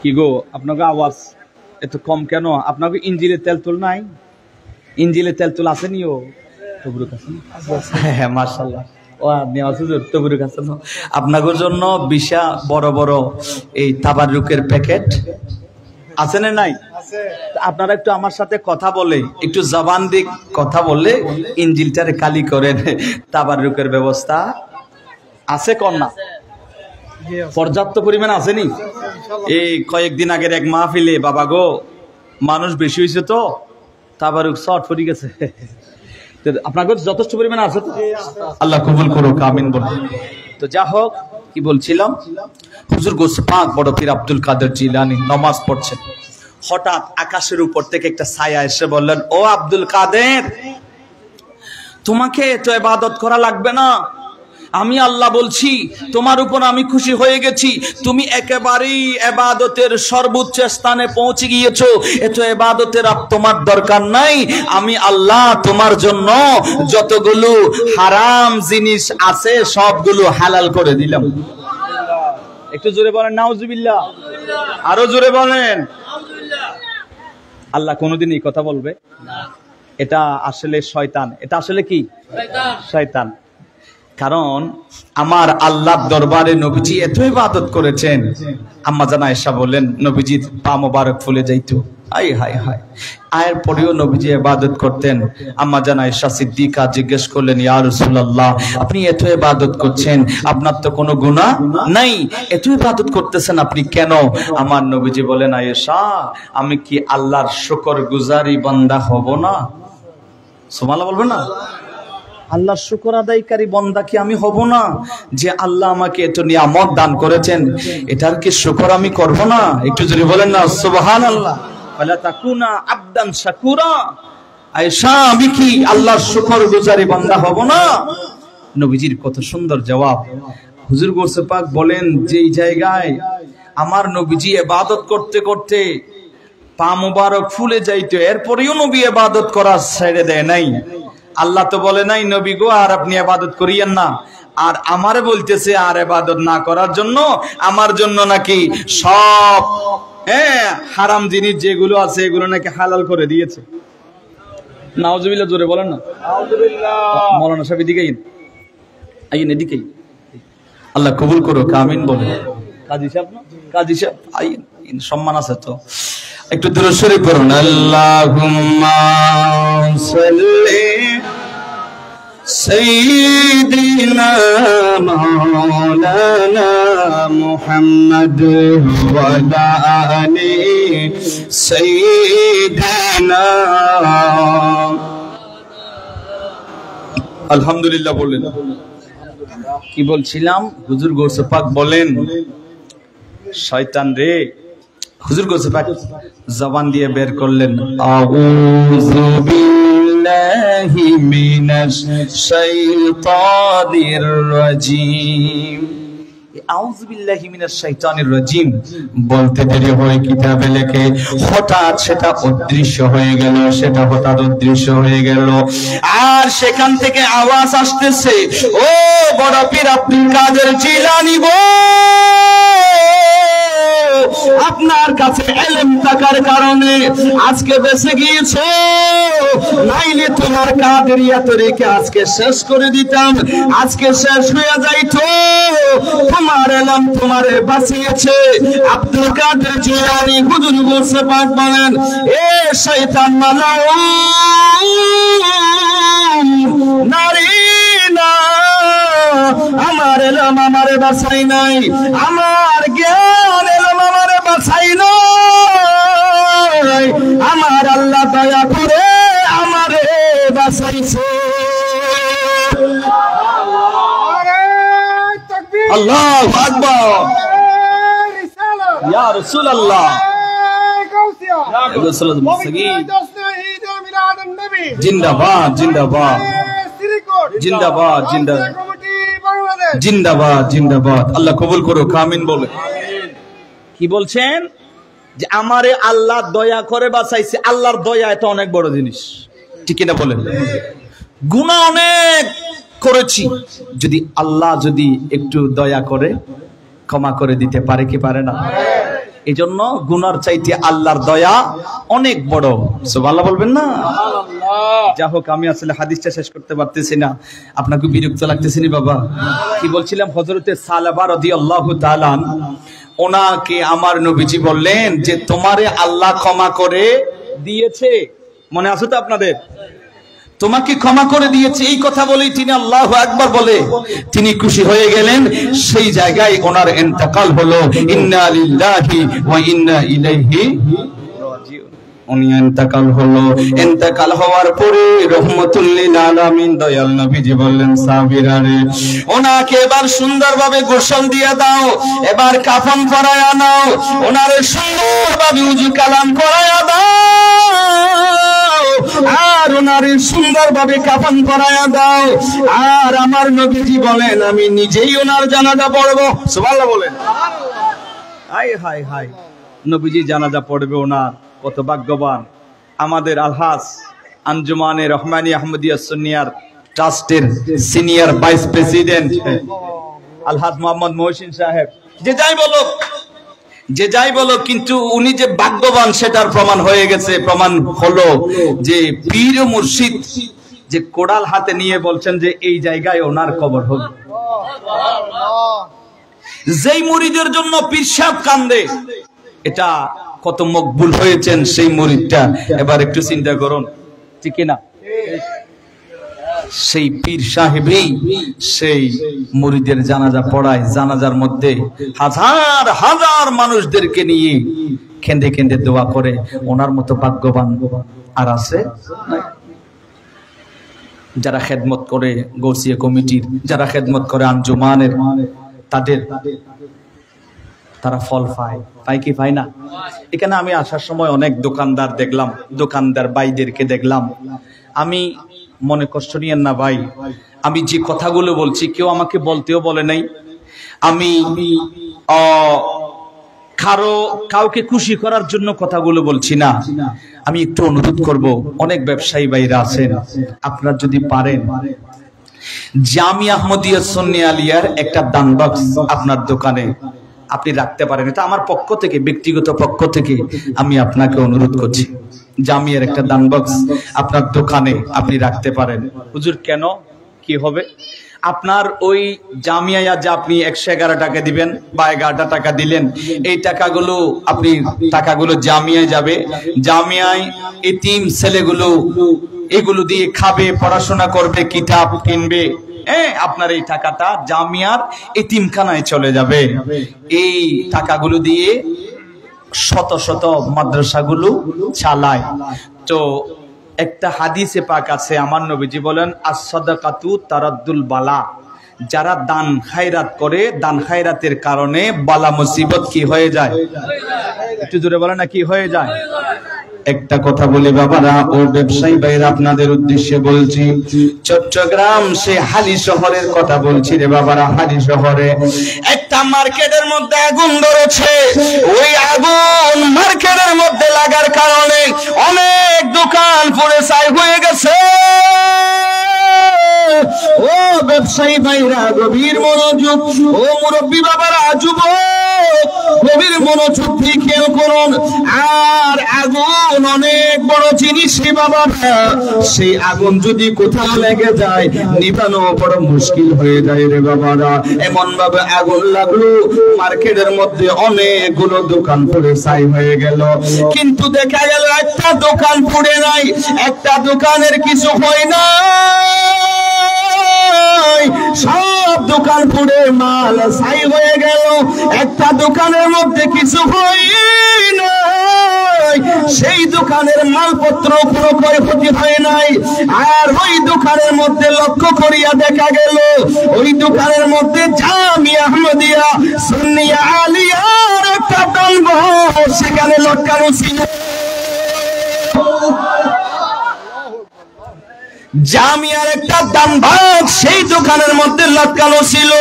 কি গো, আপনাকে আওয়াজ এত কম কেন? আপনাকে ইঞ্জিলের তেল তুল নাই? ইঞ্জিলের তেল তুল আসেনি? ও তবরুক আছে? হ্যাঁ মাশাআল্লাহ। ও আপনি আসুন তবরুক আছে। আপনাদের জন্য বিশা বড় বড় এই তাবারুকের প্যাকেট আছে না নাই? আপনারা একটু আমার সাথে কথা বলে, একটু জবান দিক কথা বললে ইঞ্জিলটারে কালি করেন। তাবারুকের ব্যবস্থা আছে কন্যা পর্যাপ্ত পরিমাণ আসেনি? এই কয়েকদিন আগের এক মাহফিলে বাবা গো, মানুষ বেশি হয়েছে তো তাবারুক শর্ট পড়ে গেছে। আপনার যথেষ্ট পরিমাণ আছে তো? আল্লাহ কবুল করুক, আমিন বলুন। তো যা হোক, কি বলছিলাম, হুজুর গৌস পাক বড় পীর আব্দুল কাদের জিলানী নামাজ পড়ছেন। হঠাৎ আকাশের উপর থেকে একটা ছায়া এসে বললেন, ও আব্দুল কাদের, তোমাকে তো ইবাদত করা লাগবে না, আমি আল্লাহ বলছি, তোমার উপর আমি খুশি হয়ে গেছি। তুমি একেবারেই ইবাদতের সর্বোচ্চ স্থানে পৌঁছে গিয়েছো। এত ইবাদতের আর তোমার দরকার নাই। আমি আল্লাহ তোমার জন্য যতগুলো হারাম জিনিস আছে সবগুলো হালাল করে দিলাম। একটু জোরে বলেন নাউজুবিল্লাহ। আরো জোরে বলেন। আল্লাহ কোনোদিন এই কথা বলবে না? এটা আসলে শয়তান। এটা আসলে কি? শয়তান। কারণ আমার আল্লাহর দরবারে নবীজি এত ইবাদত করেছেন, আম্মা জান আয়েশা বলেন নবীজির পা মোবারক ফুলে যাইতো। I high high. আয়ের পরেও নবীজি ইবাদত করতেন। আম্মা জান আয়েশা সিদ্দিকা জিজ্ঞেস করলেন, ইয়া রাসূলুল্লাহ, আপনি এত ইবাদত করছেন, আপনার তো কোনো গুনাহ নাই, এত ইবাদত করতেছেন আপনি কেন? আমার নবীজি বলেন, আয়েশা, আমি কি আল্লাহর শুকরগুজারি বান্দা হব না? সুবহানাল্লাহ বলবেন না? আল্লাহর শুকর আদায়কারী বান্দা কি আমি হব না? যে আল্লাহ আমাকে এত নিয়ামত দান করেছেন, এটার কি শুকর আমি করব না? একটু যদি বলেন না সুবহানাল্লাহ। ওয়ালা তাকুনা আবদান শাকুরা, আয়েশা আমি কি আল্লাহর শুকরগুজারি বান্দা হব না? নবীজির কত সুন্দর জবাব। হুজুর গৌসে পাক বলেন, যেই জায়গায় আমার নবীজি ইবাদত করতে করতে পা মুবারক ফুলে যাইতো, এরপরেও নবী ইবাদত করা ছেড়ে দেয় নাই। আল্লাহ তো বলে নাই নবী গো আর আপনি ইবাদত করিয়েন না, আর আমারে বলতেছে আর ইবাদত না করার জন্য, আমার জন্য নাকি সব হারাম জিনিস যেগুলো আছে এগুলো নাকি হালাল করে দিয়েছে। নাউজুবিল্লাহ, জোরে বলেন না নাউজুবিল্লাহ। মাওলানা সাহেব এদিকে আইন, এদিকে। আল্লাহ কবুল করো, আমিন বলে। কাজী সাহেব না, কাজী সাহেব আইন, সম্মান আছে তো, একটু দুরূদ শরীফ পড়ুন। আল্লাহুম্মা সাল্লি সাইয়্যিদিনা মাওলানা মুহাম্মদ ওয়া আলা আলি সাইয়্যিদিনা। আলহামদুলিল্লাহ বললেন। কি বলছিলাম? হুজুর গৌসে পাক বলেন, শয়তান রে, হুজুর গৌসে পাক জবান দিয়ে বের করলেন, আউযু বিল্লাহি মিনাশ শাইতানির রাজিম। আউযু বিল্লাহি মিনাশ শাইতানির রাজিম বলতে দেরি হয় কিতাবে লেখে, হঠাৎ সেটা অদৃশ্য হয়ে গেল, সেটা হঠাৎ অদৃশ্য হয়ে গেল। আর সেখান থেকে আওয়াজ আসতেছে, ও বড় পীর আব্দুল কাদের জিলানী গো, আপনার কাছে ইলম থাকার কারণে আজকে বেঁচে গিয়েছো, নাইলে তোমার কাদেরিয়া তরিকা আজকে শেষ করে দিতাম, আজকে শেষ হয়ে যাইতো। তোমার ইলম তোমারে বাঁচিয়েছে। আব্দুল কাদের জিলানী হুজুর গৌসে পাক বলেন, এ শয়তান মালাউন নারী না, আমার ইলম আমারে বাঁচাই নাই, আমার জ্ঞান ইলম আমারে বাঁচাই নাই, আমার আল্লাহ দয়া করে আমারে বাঁচাইছে। আল্লাহু আকবার, ইয়া রাসূলুল্লাহ, জিন্দাবাদ জিন্দাবাদ জিন্দাবাদ জিন্দাবাদ জিন্দাবাদ। আল্লাহ কবুল করো, আমিন বলে। কি বলছেন? যে আমারে আল্লাহ দয়া করে বাঁচাইছে। আল্লাহর দয়া এটা অনেক বড় জিনিস, ঠিক কিনা বলেন? গুনাহ অনেক করেছি, যদি আল্লাহ যদি একটু দয়া করে ক্ষমা করে দিতে পারে কি পারে না? এই জন্য গুনার চাইতে আল্লাহর দয়া অনেক বড়। সুবহানাল্লাহ বলবেন না? যা হোক, আমি আসলে হাদিসটা শেষ করতে পারতেছি না, আপনাকে বিরক্ত লাগতেছে নি বাবা? কি বলছিলাম? হযরতে সালাবা রাদিয়াল্লাহু তাআলা ওনাকে আমার নবীজি বললেন যে তোমারে আল্লাহ ক্ষমা করে দিয়েছে, মনে আছে তো আপনাদের? তোমাকে ক্ষমা করে দিয়েছে, এই কথা বলেই তিনি আল্লাহু আকবার বলে তিনি খুশি হয়ে গেলেন। সেই জায়গায় ওনার ইন্তেকাল হলো। ইন্না লিল্লাহি ওয়া ইন্না ইলাইহি রাজিউন। উনি ইন্তেকাল হলো। ইন্তেকাল হওয়ার পরে রহমাতুল লিল আলামিন দয়াল নবীজি বললেন, সাহাবীরা রে, ওনাকে এবার সুন্দরভাবে গোসল দিয়ে দাও, এবার কাফন পরায়া নাও, ওনারে সুন্দরভাবে উযু কালাম করায়া দাও, আর ওনারে সুন্দরভাবে কাফন পরায়া দাও। আর আমার নবীজি বলেন, আমি নিজেই ওনার জানাজা পড়বো। সুবহানাল্লাহ বলেন। হায় হায় হায়, নবীজি জানাজা পড়বে ওনার, কত ভাগ্যবান। আমাদের আলহাজ আঞ্জুমানে রহমানী আহমদিয়া সুন্নিয়ার ট্রাস্টের সিনিয়র ভাইস প্রেসিডেন্ট আলহাজ মোহাম্মদ মহসিন সাহেব, যে যাই বলো কিন্তু উনি যে ভাগ্যবান সেটার প্রমাণ হয়ে গেছে। প্রমাণ হলো যে পীর মুর্শিদ যে কোড়াল হাতে নিয়ে বলছেন যে এই জায়গায় ওনার কবর হবে। যেই মুরিদের জন্য পীর সাহেব কান্দে, এটা কত মকবুল হয়েছেন সেই মুরিদটা। এবার একটু চিন্তা করুন, ঠিক না? সেই পীর সাহেবই সেই মুরিদের জানাজা পড়ায়, জানাজার মধ্যে হাজার হাজার মানুষদেরকে নিয়ে কেঁদে কেঁদে দোয়া করে। ওনার মতো ভাগ্যবান আর আছে? যারা খেদমত করে গৌসিয়া কমিটির, যারা খেদমত করে আঞ্জুমানের, তারা ফল পায় কি পায় না? এখানে আমি আসার সময় অনেক দোকানদার দেখলাম, দোকানদার ভাইদেরকে দেখলাম। আমি মনে কষ্ট নিয়েন না ভাই, আমি যে কথাগুলো বলছি কেউ আমাকে বলতেও বলে নাই। আমি কাউকে খুশি করার জন্য কথাগুলো বলছি না। আমি একটু অনুরোধ করব, অনেক ব্যবসায়ী ভাইরা আছেন, আপনারা যদি পারেন জামিয়া আহমদিয়া সুন্নিয়া আলিয়ার একটা দান বক্স আপনার দোকানে আপনি রাখতে পারেন। এটা আমার পক্ষ থেকে, ব্যক্তিগত পক্ষ থেকে আমি আপনাকে অনুরোধ করছি, জামিয়ার একটা দান বক্স আপনার দোকানে আপনি রাখতে পারেন। হুজুর কেন, কি হবে? আপনার ওই জামিয়া যা আপনি 111 টাকা দিবেন বা 11 টাকা দিলেন, এই টাকাগুলো জামিয়ায় যাবে। জামিয়ায় এতিম ছেলেগুলো এগুলো দিয়ে খাবে, পড়াশোনা করবে, কিতাব কিনবে। আপনার এই টাকাটা জামিয়ার এতিমখানায় চলে যাবে। এই টাকাগুলো দিয়ে শত শত মাদ্রাসাগুলো চালায়। তো একটা হাদিসে পাক আছে, আমার নবীজি বলেন as-সাদাকাতু তারাদ্দুল বালা। যারা দান খায়রাত করে, দান খায়রাতের কারণে বালা মুসিবত কি হয়ে যায়? একটু জোরে বলেন না, কি হয়ে যায়? একটা কথা বলি বাবারা ও ব্যবসায়ী ভাইরা, আপনাদের উদ্দেশ্যে বলছি, চট্টগ্রাম সে হালি শহরের কথা বলছি রে বাবারা। হালি শহরে একটা মার্কেটের মধ্যে আগুন ধরেছে। ওই আগুন মার্কেটের মধ্যে লাগার কারণে অনেক দোকান পুড়ে ছাই হয়ে গেছে। ও ব্যবসায়ী ভাইরা গভীর মনোযোগ, ও মুরব্বী বাবারা, যুবক গভীর মনোযোগ দিয়ে খেয়াল করুন। আর আগুন অনেক বড় জিনিস রে বাবা, সেই আগুন যদি কোথাও লেগে যায় নিভানো বড় মুশকিল হয়ে যায় রে বাবারা। এমন ভাবে আগুন লাগলো মার্কেটের মধ্যে অনেকগুলো দোকান পুড়ে ছাই হয়ে গেল। কিন্তু দেখা গেল একটা দোকান পুড়ে নাই, একটা দোকানের কিছু হয় না, সব দোকান পুড়ে মাল ছাই হয়ে গেল। একটা দোকানের মধ্যে কিছু হয় নাই, সেই দোকানের মালপত্র কোনো ক্ষয়ক্ষতি হয় নাই। আর ওই দোকানের মধ্যে লক্ষ্য করিয়া দেখা গেল ওই দোকানের মধ্যে জামিয়া আহমদিয়া সুন্নিয়া আলিয়ার একটা দান সেখানে লটকানো ছিল। জামিয়ার একটা দান ভাগ সেই দোকানের মধ্যে লটকানো ছিল।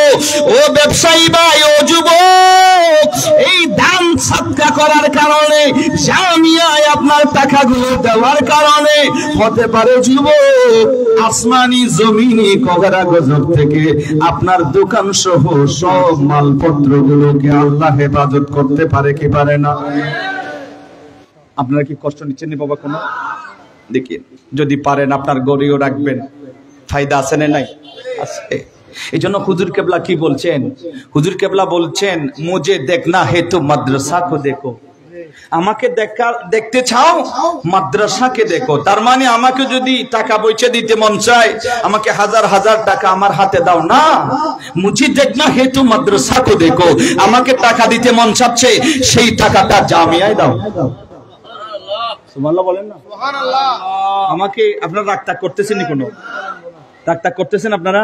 ও ব্যবসায়ী ভাই, ও যুবক, এই দান সাদকা করার কারণে, জামিয়ায় আপনার টাকাগুলো দেওয়ার কারণে হতে পারে যুবক আসমানি জমিনি কগরা গজব থেকে আপনার দোকান সহ সব মালপত্রগুলোকে আল্লাহ হেফাজত করতে পারে কি পারে না? আপনারা কি কষ্ট নিচ্ছেন না বাবা? কোনো দেখি যদি পারেন আপনার গড়িও রাখবেন, ফায়দা আছে না নাই? আছে। এই জন্য হুজুর কেবলা কি বলছেন? হুজুর কেবলা বলছেন মুঝে দেখনা হে তো মাদ্রাসা কো দেখো। আমাকে দেখতে চাও, মাদ্রাসাকে দেখো। তার মানে আমাকে যদি টাকা পয়সা দিতে মন চায়, আমাকে হাজার হাজার টাকা আমার হাতে দাও না। মুঝে দেখনা হে তো মাদ্রাসা কো দেখো। আমাকে টাকা দিতে মন চাচ্ছে, সেই টাকাটা জামিয়ায় দাও। সুবহানাল্লাহ বলেন না? সুবহানাল্লাহ। আমাকে আপনারা রাগতাগ করতেছেন নি? কোনো রাগতাগ করতেছেন আপনারা?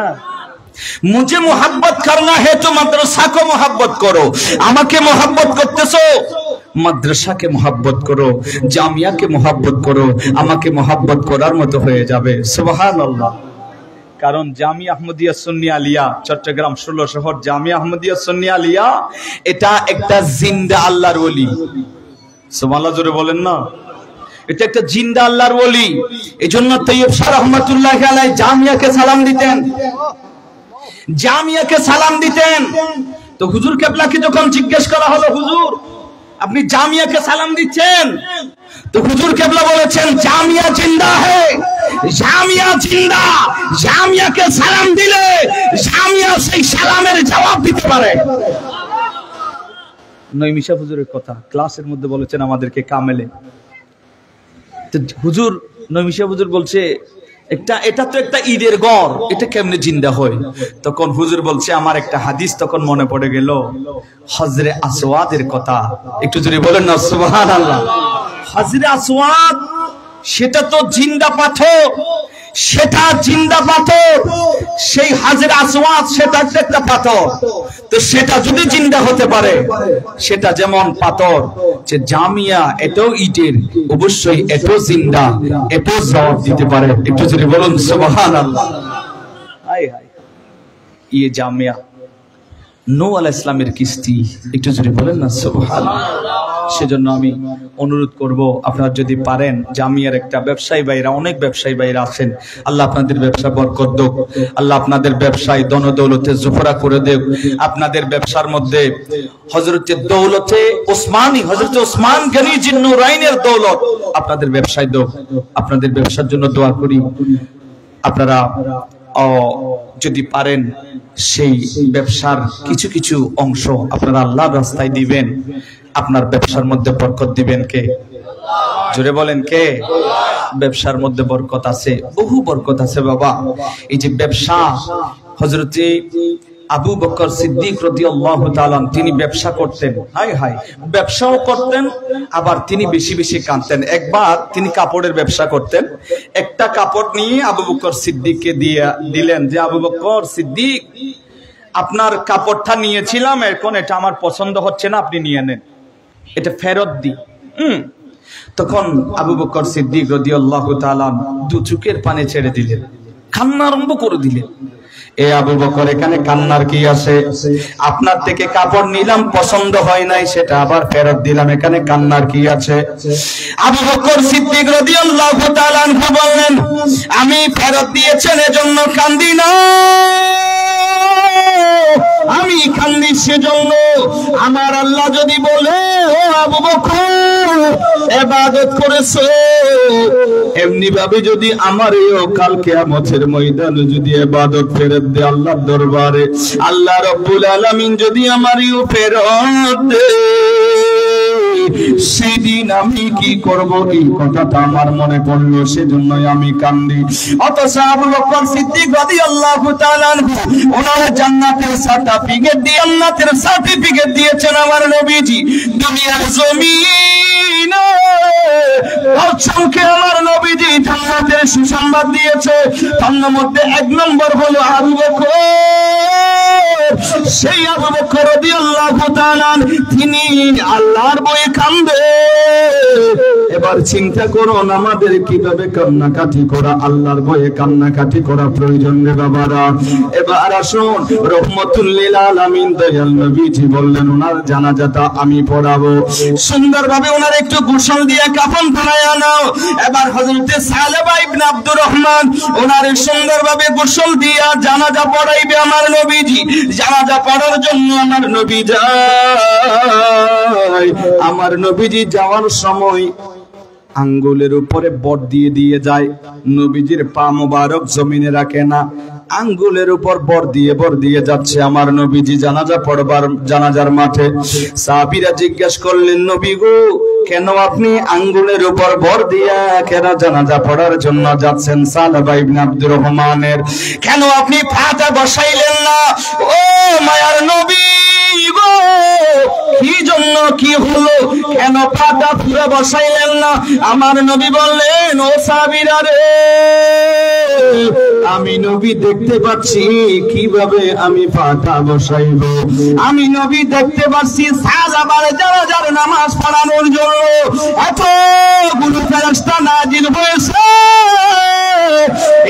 মুঝে মোহাব্বত করনা হে তো মাদ্রাসা কো মোহাব্বত করো। আমাকে মোহাব্বত করতেছো, মাদ্রাসাকে মোহাব্বত করো, জামিয়াকে মোহাব্বত করো। আমাকে মোহাব্বত করার মতো হয়ে যাবে। সুবহানাল্লাহ। কারণ জামিয়া আহমদিয়া সুন্নিয়া আলিয়া চট্টগ্রাম 16 শহর জামিয়া আহমদিয়া সুন্নিয়া আলিয়া এটা একটা জিন্দা আল্লাহর ওলি। সুবহানাল্লাহ জোরে বলেন না? এটা একটা জিন্দা আল্লাহর ওলি। এজন্য তৈয়ব শাহ রাহমাতুল্লাহি আলাইহি জামিয়াকে সালাম দিতেন, জামিয়াকে সালাম দিতেন। তো হুজুর কেবলাকে যখন জিজ্ঞেস করা হলো, হুজুর আপনি জামিয়াকে সালাম দিচ্ছেন? তো হুজুর কেবলা বলেছেন জামিয়া জিন্দা হে, জামিয়া জিন্দা। জামিয়াকে সালাম দিলে জামিয়া সেই সালামের জবাব দিতে পারে। নইমিশা হুজুরের কথা ক্লাসের মধ্যে বলেছেন আমাদেরকে কামেলে। হুজুর নইমিশা হুজুর বলছে এটা তো একটা ঈদের গড়, এটা কেমনে জিন্দা হয়? তখন হুজুর বলছে আমার একটা হাদিস তখন মনে পড়ে গেল, হজরে আসওয়াদের কথা। একটু জোরে বলেন না সুবহানাল্লাহ। হজরে আসওয়াদ সেটা তো জিন্দা পাথর, সেটা জিন্দা পাথর, সেই হাজের আসওয়াদ সেটা একটা পাথর। তো সেটা যদি জিন্দা হতে পারে, সেটা যেমন পাথর, যে জামিয়া এটাও ইটের, অবশ্যই এটাও জিন্দা, এটাও জবাব দিতে পারে। একটু যদি বলুন সুবহানাল্লাহ। হায় হায়, ইয়ে জামিয়া নূহ আলাইহিস সালামের কিস্তি, একটু যদি বলেন না সুবহানাল্লাহ। সেজন্য আমি অনুরোধ করব, আপনারা যদি পারেন, জামিয়ার একটা ব্যবসায়ী ভাইরা, অনেক ব্যবসায়ী ভাইরা আছেন, আল্লাহ আপনাদের ব্যবসা বরকত দেখ, আল্লাহ আপনাদের ব্যবসায় ধন দৌলতে জোফরা করে দেখ, আপনাদের ব্যবসার মধ্যে হযরতে দৌলতে ওসমানী, হযরতে ওসমান গনি জিন্নুরাইনের দৌলত আপনাদের ব্যবসায় দেখ। আপনাদের ব্যবসার জন্য দোয়া করি। আপনারা যদি পারেন সেই ব্যবসার কিছু কিছু অংশ আপনারা আল্লাহর রাস্তায় দিবেন, আপনার ব্যবসার মধ্যে বরকত দিবেন কে? জোরে বলেন কে? ব্যবসার মধ্যে বরকত আছে, বহু বরকত আছে বাবা। এই যে ব্যবসা, হযরতে আবু বকর সিদ্দিক রাদিয়াল্লাহু তাআলা তিনি ব্যবসা করতেন। হায় হায়, ব্যবসাও করতেন, আবার তিনি বেশি বেশি কাঁদতেন। একবার তিনি কাপড়ের ব্যবসা করতেন, একটা কাপড় নিয়ে আবু বকর সিদ্দিককে দিলেন যে, আবু বকর সিদ্দিক, আপনার কাপড়টা নিয়েছিলাম, এখন এটা আমার পছন্দ হচ্ছে না, আপনি নিয়ে নেন, এটা ফেরত দি। তখন আবু বকর সিদ্দিক রাদিয়াল্লাহু তাআলা দু চোখের পানি ছেড়ে দিলেন, কান্না আরম্ভ করে দিলেন। এ আবু বকর, এখানে কান্নার কি আছে? আপনার থেকে কাপড় নিলাম, পছন্দ হয় নাই, সেটা আবার ফেরত দিলাম, এখানে কান্নার কি আছে? আবু বকর সিদ্দিক রাদিয়াল্লাহু তাআলা আনহু বললেন, আমি ফেরত দিয়েছেন এজন্য কান্দি না, আমি কান্দি সেজন্য, আমার আল্লাহ যদি বলে, ও আবু বকর ইবাদত করেছো, এমনি ভাবে যদি আমার কাল কিয়ামতের ময়দানে যদি ইবাদত ফেরত দে আল্লাহর দরবারে, আল্লাহ রাব্বুল আলামিন যদি আমারও ফেরত দে, সেদিন আমি কি করব? এই কথাটা আমার মনে পড়লো, সেজন্যই আমি কান্দি। অথচ আবু বকর সিদ্দিক রাদিয়াল্লাহু তাআলা ওনার জান্নাতের সার্টিফিকেট দিয়েছেন আমার নবীজি। দুনিয়ার জমিনে অসংখ্য আমার নবীজি জান্নাতের সুসংবাদ দিয়েছে, তার মধ্যে এক নম্বর হলো আবু বকর। সেই আবু বকর রাদিয়াল্লাহু তাআলা তিনি আল্লাহর ভয়ে কান্দে। এবার চিন্তা করুন, আমাদের কিভাবে কান্নাকাটি করা, আল্লাহর ভয়ে কান্নাকাটি করা প্রয়োজন রে বাবারা। এবার আসুন, রহমাতুল লিল আলামিন দয়াল নবীজি বললেন, ওনার জানাজাটা আমি পড়াবো। সুন্দরভাবে ওনার একটু গোসল দিয়ে কাফন বানায় নাও। এবার হযরতে সালেবা ইবনে আব্দুর রহমান ওনার সুন্দরভাবে গোসল দিয়া জানাজা পড়াইবে আমার নবীজি। জানাজা পড়ার জন্য আমার নবী যায়। আমার নবীজি যাওয়ার সময় আঙ্গুলের উপরে বর দিয়ে যায়। নবীজির পা মোবারক জমিনে রাখে না, আঙ্গুলের উপর বর দিয়ে যাচ্ছে আমার নবীজি জানাজা পড়বার জানাজার মাঠে। সাহাবীরা জিজ্ঞেস করলেন, নবী গো, কেন আপনি আঙ্গুলের উপর বর দিয়া কেন জানাজা পড়ার জন্য যাচ্ছেন? সালেবা ইবনে আব্দুর রহমানের কেন আপনি পাটা বসাইলেন না? ও মায়ার নবী গো, কি জন্য, কি হলো, কেন পাটা পুরো বসাইলেন না? আমার নবী বললেন, ও সাহাবীরা রে, আমি নবী দেখতে পাচ্ছি কিভাবে আমি পাটা বসাইব। আমি নবী দেখতে পাচ্ছি সাহাবারে জানাজার নামাজ পড়ানোর জন্য এতগুলো ফেরেশতা নাজিল হয়েছে,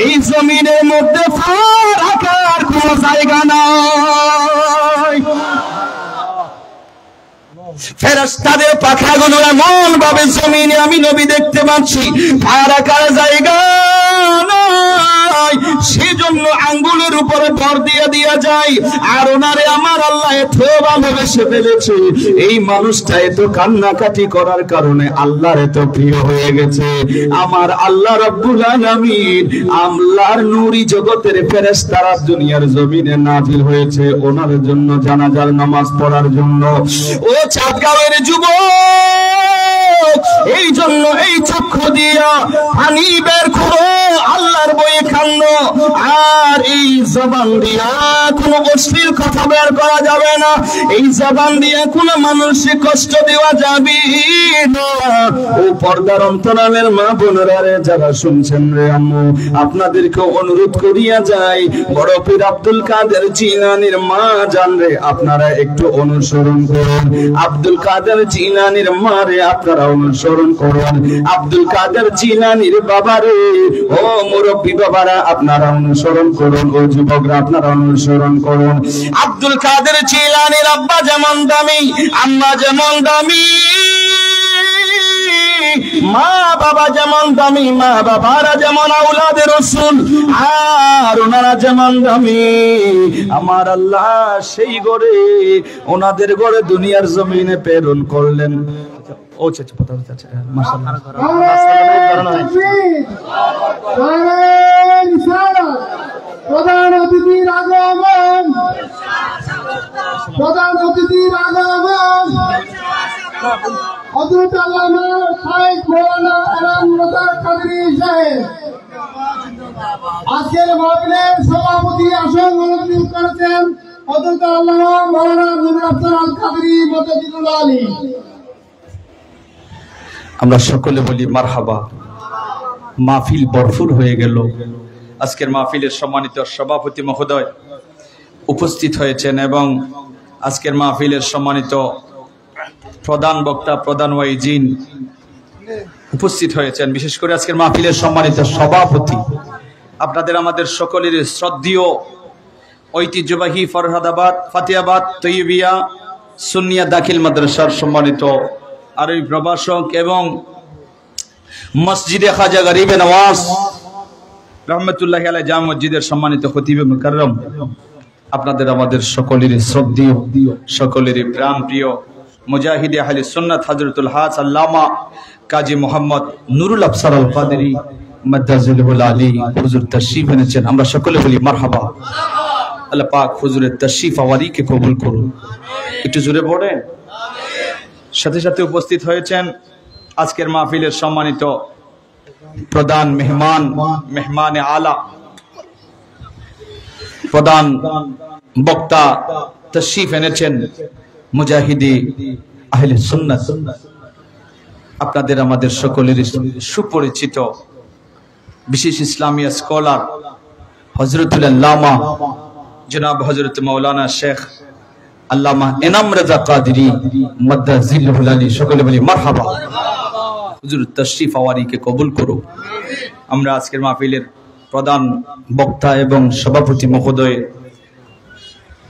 এই জমিনের মধ্যে পা রাখার কোনো জায়গা নাই। ফেরেশতাদের পাখাগুলো এমন ভাবে জমিনে আমি নবী দেখতে পাচ্ছি, পা রাখার জায়গা নাই। সেজন্য আঙ্গুলের উপরে ভর দিয়ে যায়। আর ওনারে আমার আল্লাহ এত ভালোবেসে ফেলেছে, এই মানুষটা এত কান্নাকাটি করার কারণে আল্লাহর এত প্রিয় হয়ে গেছে। আমার আল্লাহ রাব্বুল আলামিন আল্লাহর নূরি জগতের ফেরেশতারা দুনিয়ার জমিনে নাজিল হয়েছে ওনার জন্য, জানাজার নামাজ পড়ার জন্য। ও চাঁদগাঁওয়ের যুবক, এই জন্য এই চক্ষু দিয়া পানি বের করো, আল্লাহর বয়ে কান্নো। আর আর এই জবান দিয়া কোনো অশ্লীল কথা বের করা যাবে না, এই জবান দিয়ে কোনো মানুষকে কষ্ট দেওয়া যাবে না। ও পর্দার অন্তরালের মা বোনেরা রে, যারা শুনছেন রে আম্মু, আপনাদেরকে অনুরোধ করিয়া যাই, বড় পীর আব্দুল কাদের জিলানীর মা জান রে, আপনারা একটু অনুসরণ করুন। আব্দুল কাদের জিলানীর মা রে আপনারা অনুসরণ করুন। আব্দুল কাদের জিলানীর বাবা রে, ও মুরব্বী বাবারা আপনারা অনুসরণ করুন, ও যুবকরা আপনারা অনুসরণ করুন। আব্দুল কাদের জিলানীর আব্বা যেমন দামি, আম্মা যেমন দামি, মা বাবা যেমন দামি, মা বাবারা যেমন আওলাদে রাসূল, আর ওনারা যেমন দামি, আমার আল্লাহ সেই গড়ে ওনাদের গড়ে দুনিয়ার জমিনে প্রেরণ করলেন। ও চাচা পতা চাচা মাশাআল্লাহ, প্রধান অতিথির আগমন, প্রধান অতিথির আগমন, হযরত আল্লামা শাইখ মাওলানা এনাম রজা কাদরী সাহেব আজকের মাহফিলের সভাপতি আসন অলংকৃত করেছেন হযরত আল্লামা মাওলানা নুরুল আফসার আল কাদরী মুজাদ্দিদুল আলী। আমরা সকলে বলি মারহাবা। মাহফিল ভরপুর হয়ে গেল। আজকের মাহফিলের সম্মানিত সভাপতি মহোদয় উপস্থিত হয়েছেন এবং আজকের মাহফিলের সম্মানিত প্রধান বক্তা, প্রধান ওয়াইজিন উপস্থিত হয়েছেন। বিশেষ করে আজকের মাহফিলের সম্মানিত সভাপতি, আপনাদের আমাদের সকলের শ্রদ্ধেয় ঐতিহ্যবাহী ফরহাদাবাদ ফাতিয়াবাদ তৈয়বিয়া সুন্নিয়া দাখিল মাদ্রাসার সম্মানিত আরবি প্রভাষক এবং মসজিদে খাজা গরিবে নওয়াজ রহমতুল্লাহি আলাইহি জামে মসজিদের সম্মানিত খতিবে মুকাররম, আপনাদের আমাদের সকলের শ্রদ্ধেয়, সকলের প্রাণপ্রিয় মুজাহিদে আহলে সুন্নাত হযরতুল হাজ আল্লামা কাজী মোহাম্মদ নুরুল আফসার আল কাদরী মাদ্দাজিলুল আলী হুজুর তাশরীফ এনেছেন। আমরা সকলে বলি মারহাবা। আল্লাহ পাক হুজুরের তাশরীফ আওয়ারিকে কবুল করুন। একটু জোরে পড়েন। সাথে সাথে উপস্থিত হয়েছেন আজকের মাহফিলের সম্মানিত প্রধান মেহমান, মেহমানে আলা, প্রধান বক্তা তাশরীফ এনেছেন মুজাহিদি আহলে সুন্নাত, আপনাদের আমাদের সকলের সুপরিচিত বিশেষ ইসলামিয়া স্কলার হযরতুল আল্লামা জনাব হযরত মাওলানা শেখ আল্লামা এনাম রাজা কাদরী মাদ্দাজিলুল আলী। সকলে বলি মারহাবা। হুজুর তাশরীফ আওয়ারিকে কবুল করো। আমরা আজকের মাহফিলের প্রধান বক্তা এবং সভাপতি মহোদয়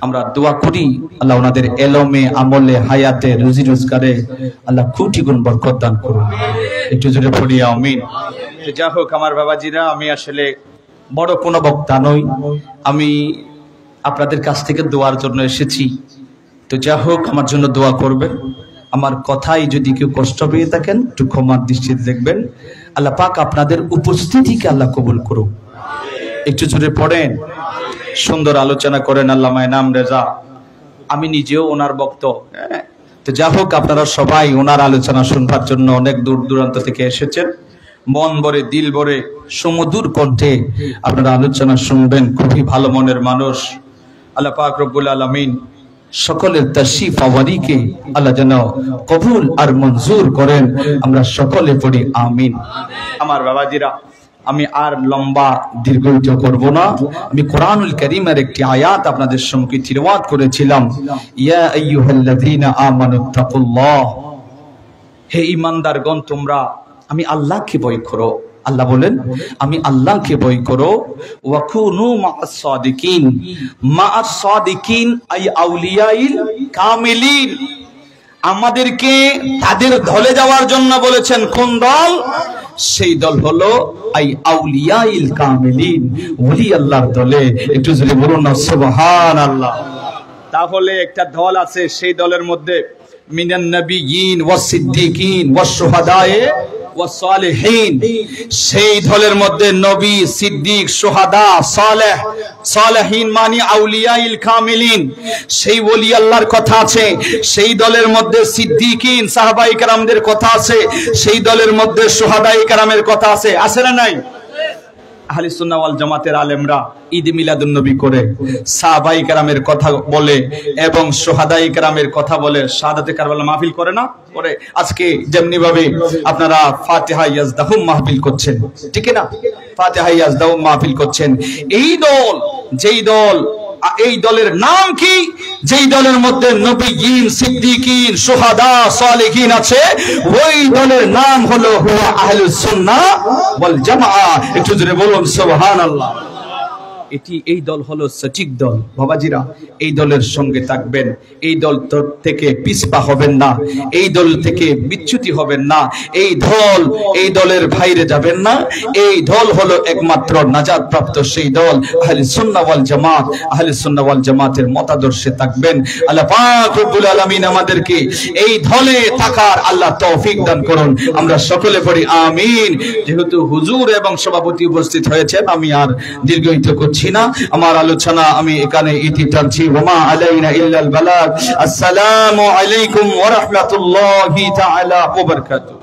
আমরা দোয়া করি, আল্লাহ ওনাদের এলমে, আমলে, হায়াতে, রুজি রোজগারে আল্লাহ কোটি গুণ বরকত দান করুন। একটু জোরে পড়ি আমিন। যা হোক আমার বাবাজিরা, আমি আসলে বড় কোনো বক্তা নই, আমি আপনাদের কাছ থেকে দোয়ার জন্য এসেছি। তো যা হোক আমার জন্য দোয়া করবেন। আমার কথাই যদি কেউ কষ্ট পেয়ে থাকেন একটু ক্ষমার দৃষ্টিতে দেখবেন। আল্লাহ পাক আপনাদের উপস্থিতিকে আল্লাহ কবুল করুন। একটু জোরে পড়েন। সুন্দর আলোচনা করেন আল্লামা এনাম রেজা, আমি নিজেও ওনার বক্ত। তো যা হোক আপনারা সবাই ওনার আলোচনা শুনবার জন্য অনেক দূর দূরান্ত থেকে এসেছেন। মন ভরে, দিল ভরে, সুমধুর কণ্ঠে আপনারা আলোচনা শুনবেন। খুবই ভালো মনের মানুষ। আল্লাহ পাক রব্বুল আলামিন সকলের তাশরীফ আওয়ারিকে আল্লাহ যেন কবুল আর মঞ্জুর করেন। আমরা সকলে পড়ি আমিন। আমার বাবাজিরা, আমি আর লম্বা দীর্ঘায়িত করব না। আমি কোরআনুল কারীমের একটি আয়াত আপনাদের সম্মুখে তিলাওয়াত করেছিলাম। ইয়া আইয়ুহাল্লাযীনা আমানুত্তাকুল্লাহ, হে ঈমানদারগণ তোমরা আমি আল্লাহকে ভয় করো। আল্লাহ বলেন আমি আল্লাহকে ভয় করো। ওয়া কুনু মা'আস সাদিকিন, মা'আস সাদিকিন আই আউলিয়াইল কামিলিন, আমাদেরকে তাদের দলে যাওয়ার জন্য বলেছেন। কোন দল? সেই দল হলো আই আউলিয়াইল কামিলিন, ওলি আল্লাহর দলে। একটু জোরে বলুন না সুবহানাল্লাহ। তাহলে একটা দল আছে, সেই দলের মধ্যে মিনান নাবিয়িন ওয়াস সিদ্দিকিন ওয়াস শুহাদায়ে ওয়াস সালিহিন, সেই দলের মধ্যে নবী, সিদ্দিক, শুহাদা, সালেহ, সালেহিন মানে আউলিয়াইল কামিলিন, সেই ওলি আল্লাহর কথা আছে। সেই দলের মধ্যে সিদ্দিকিন সাহাবায়ে কেরামদের কথা আছে। সেই দলের মধ্যে শুহাদায়ে কেরামের কথা আছে। আছে না নাই? আহলে সুন্নাহ ওয়াল জামাতের আলেমরা ঈদ মিলাদুন নবী করে, সাহাবাই কেরামের কথা বলে এবং শুহাদাই কেরামের কথা বলে, শাহাদাতে কারবালা মাহফিল করে না? করে। আজকে যেমনি ভাবে আপনারা ফাতিহা ইয়াজদাহুম মাহফিল করছেন, ঠিক না? ফাতিহা ইয়াজদাহুম মাহফিল করছেন। এই দল, যেই দল, এই দলের নাম কি? যেই দলের মধ্যে নবীয়িন, সিদ্দিকিন, শুহাদা, সালেহিন আছে, ওই দলের নাম হলো আহলুস সুন্নাহ ওয়াল জামাআহ। একটু জোরে বলুন সুবহানাল্লাহ। এই দল হলো সঠিক দল। বাবাজিরা, এই দলের সঙ্গে থাকবেন, এই দল থেকে পিছপা হবেন না, এই দল থেকে বিচ্যুতি হবেন না, এই দলের বাইরে যাবেন না। এই দল হলো একমাত্র নাজাত প্রাপ্ত সেই দল আহলে সুন্নাহ ওয়াল জামাত। আহলে সুন্নাহ ওয়াল জামাতের মতাদর্শে থাকবেন। আল্লাহ পাক রব্বুল আলামিন আমাদেরকে এই দলে থাকার আল্লাহ তৌফিক দান করুন। আমরা সকলে পড়ি আমিন। যেহেতু হুজুর এবং সভাপতি উপস্থিত হয়েছেন, আমি আর দীর্ঘায়িত করছি না, আমার আলোচনা আমি এখানে ইতি টানছি। ওমা আলাইনা ইল্লাল বালাগ। আসসালামু আলাইকুম ওয়া রাহমাতুল্লাহি তাআলা ওয়া বারাকাতুহু।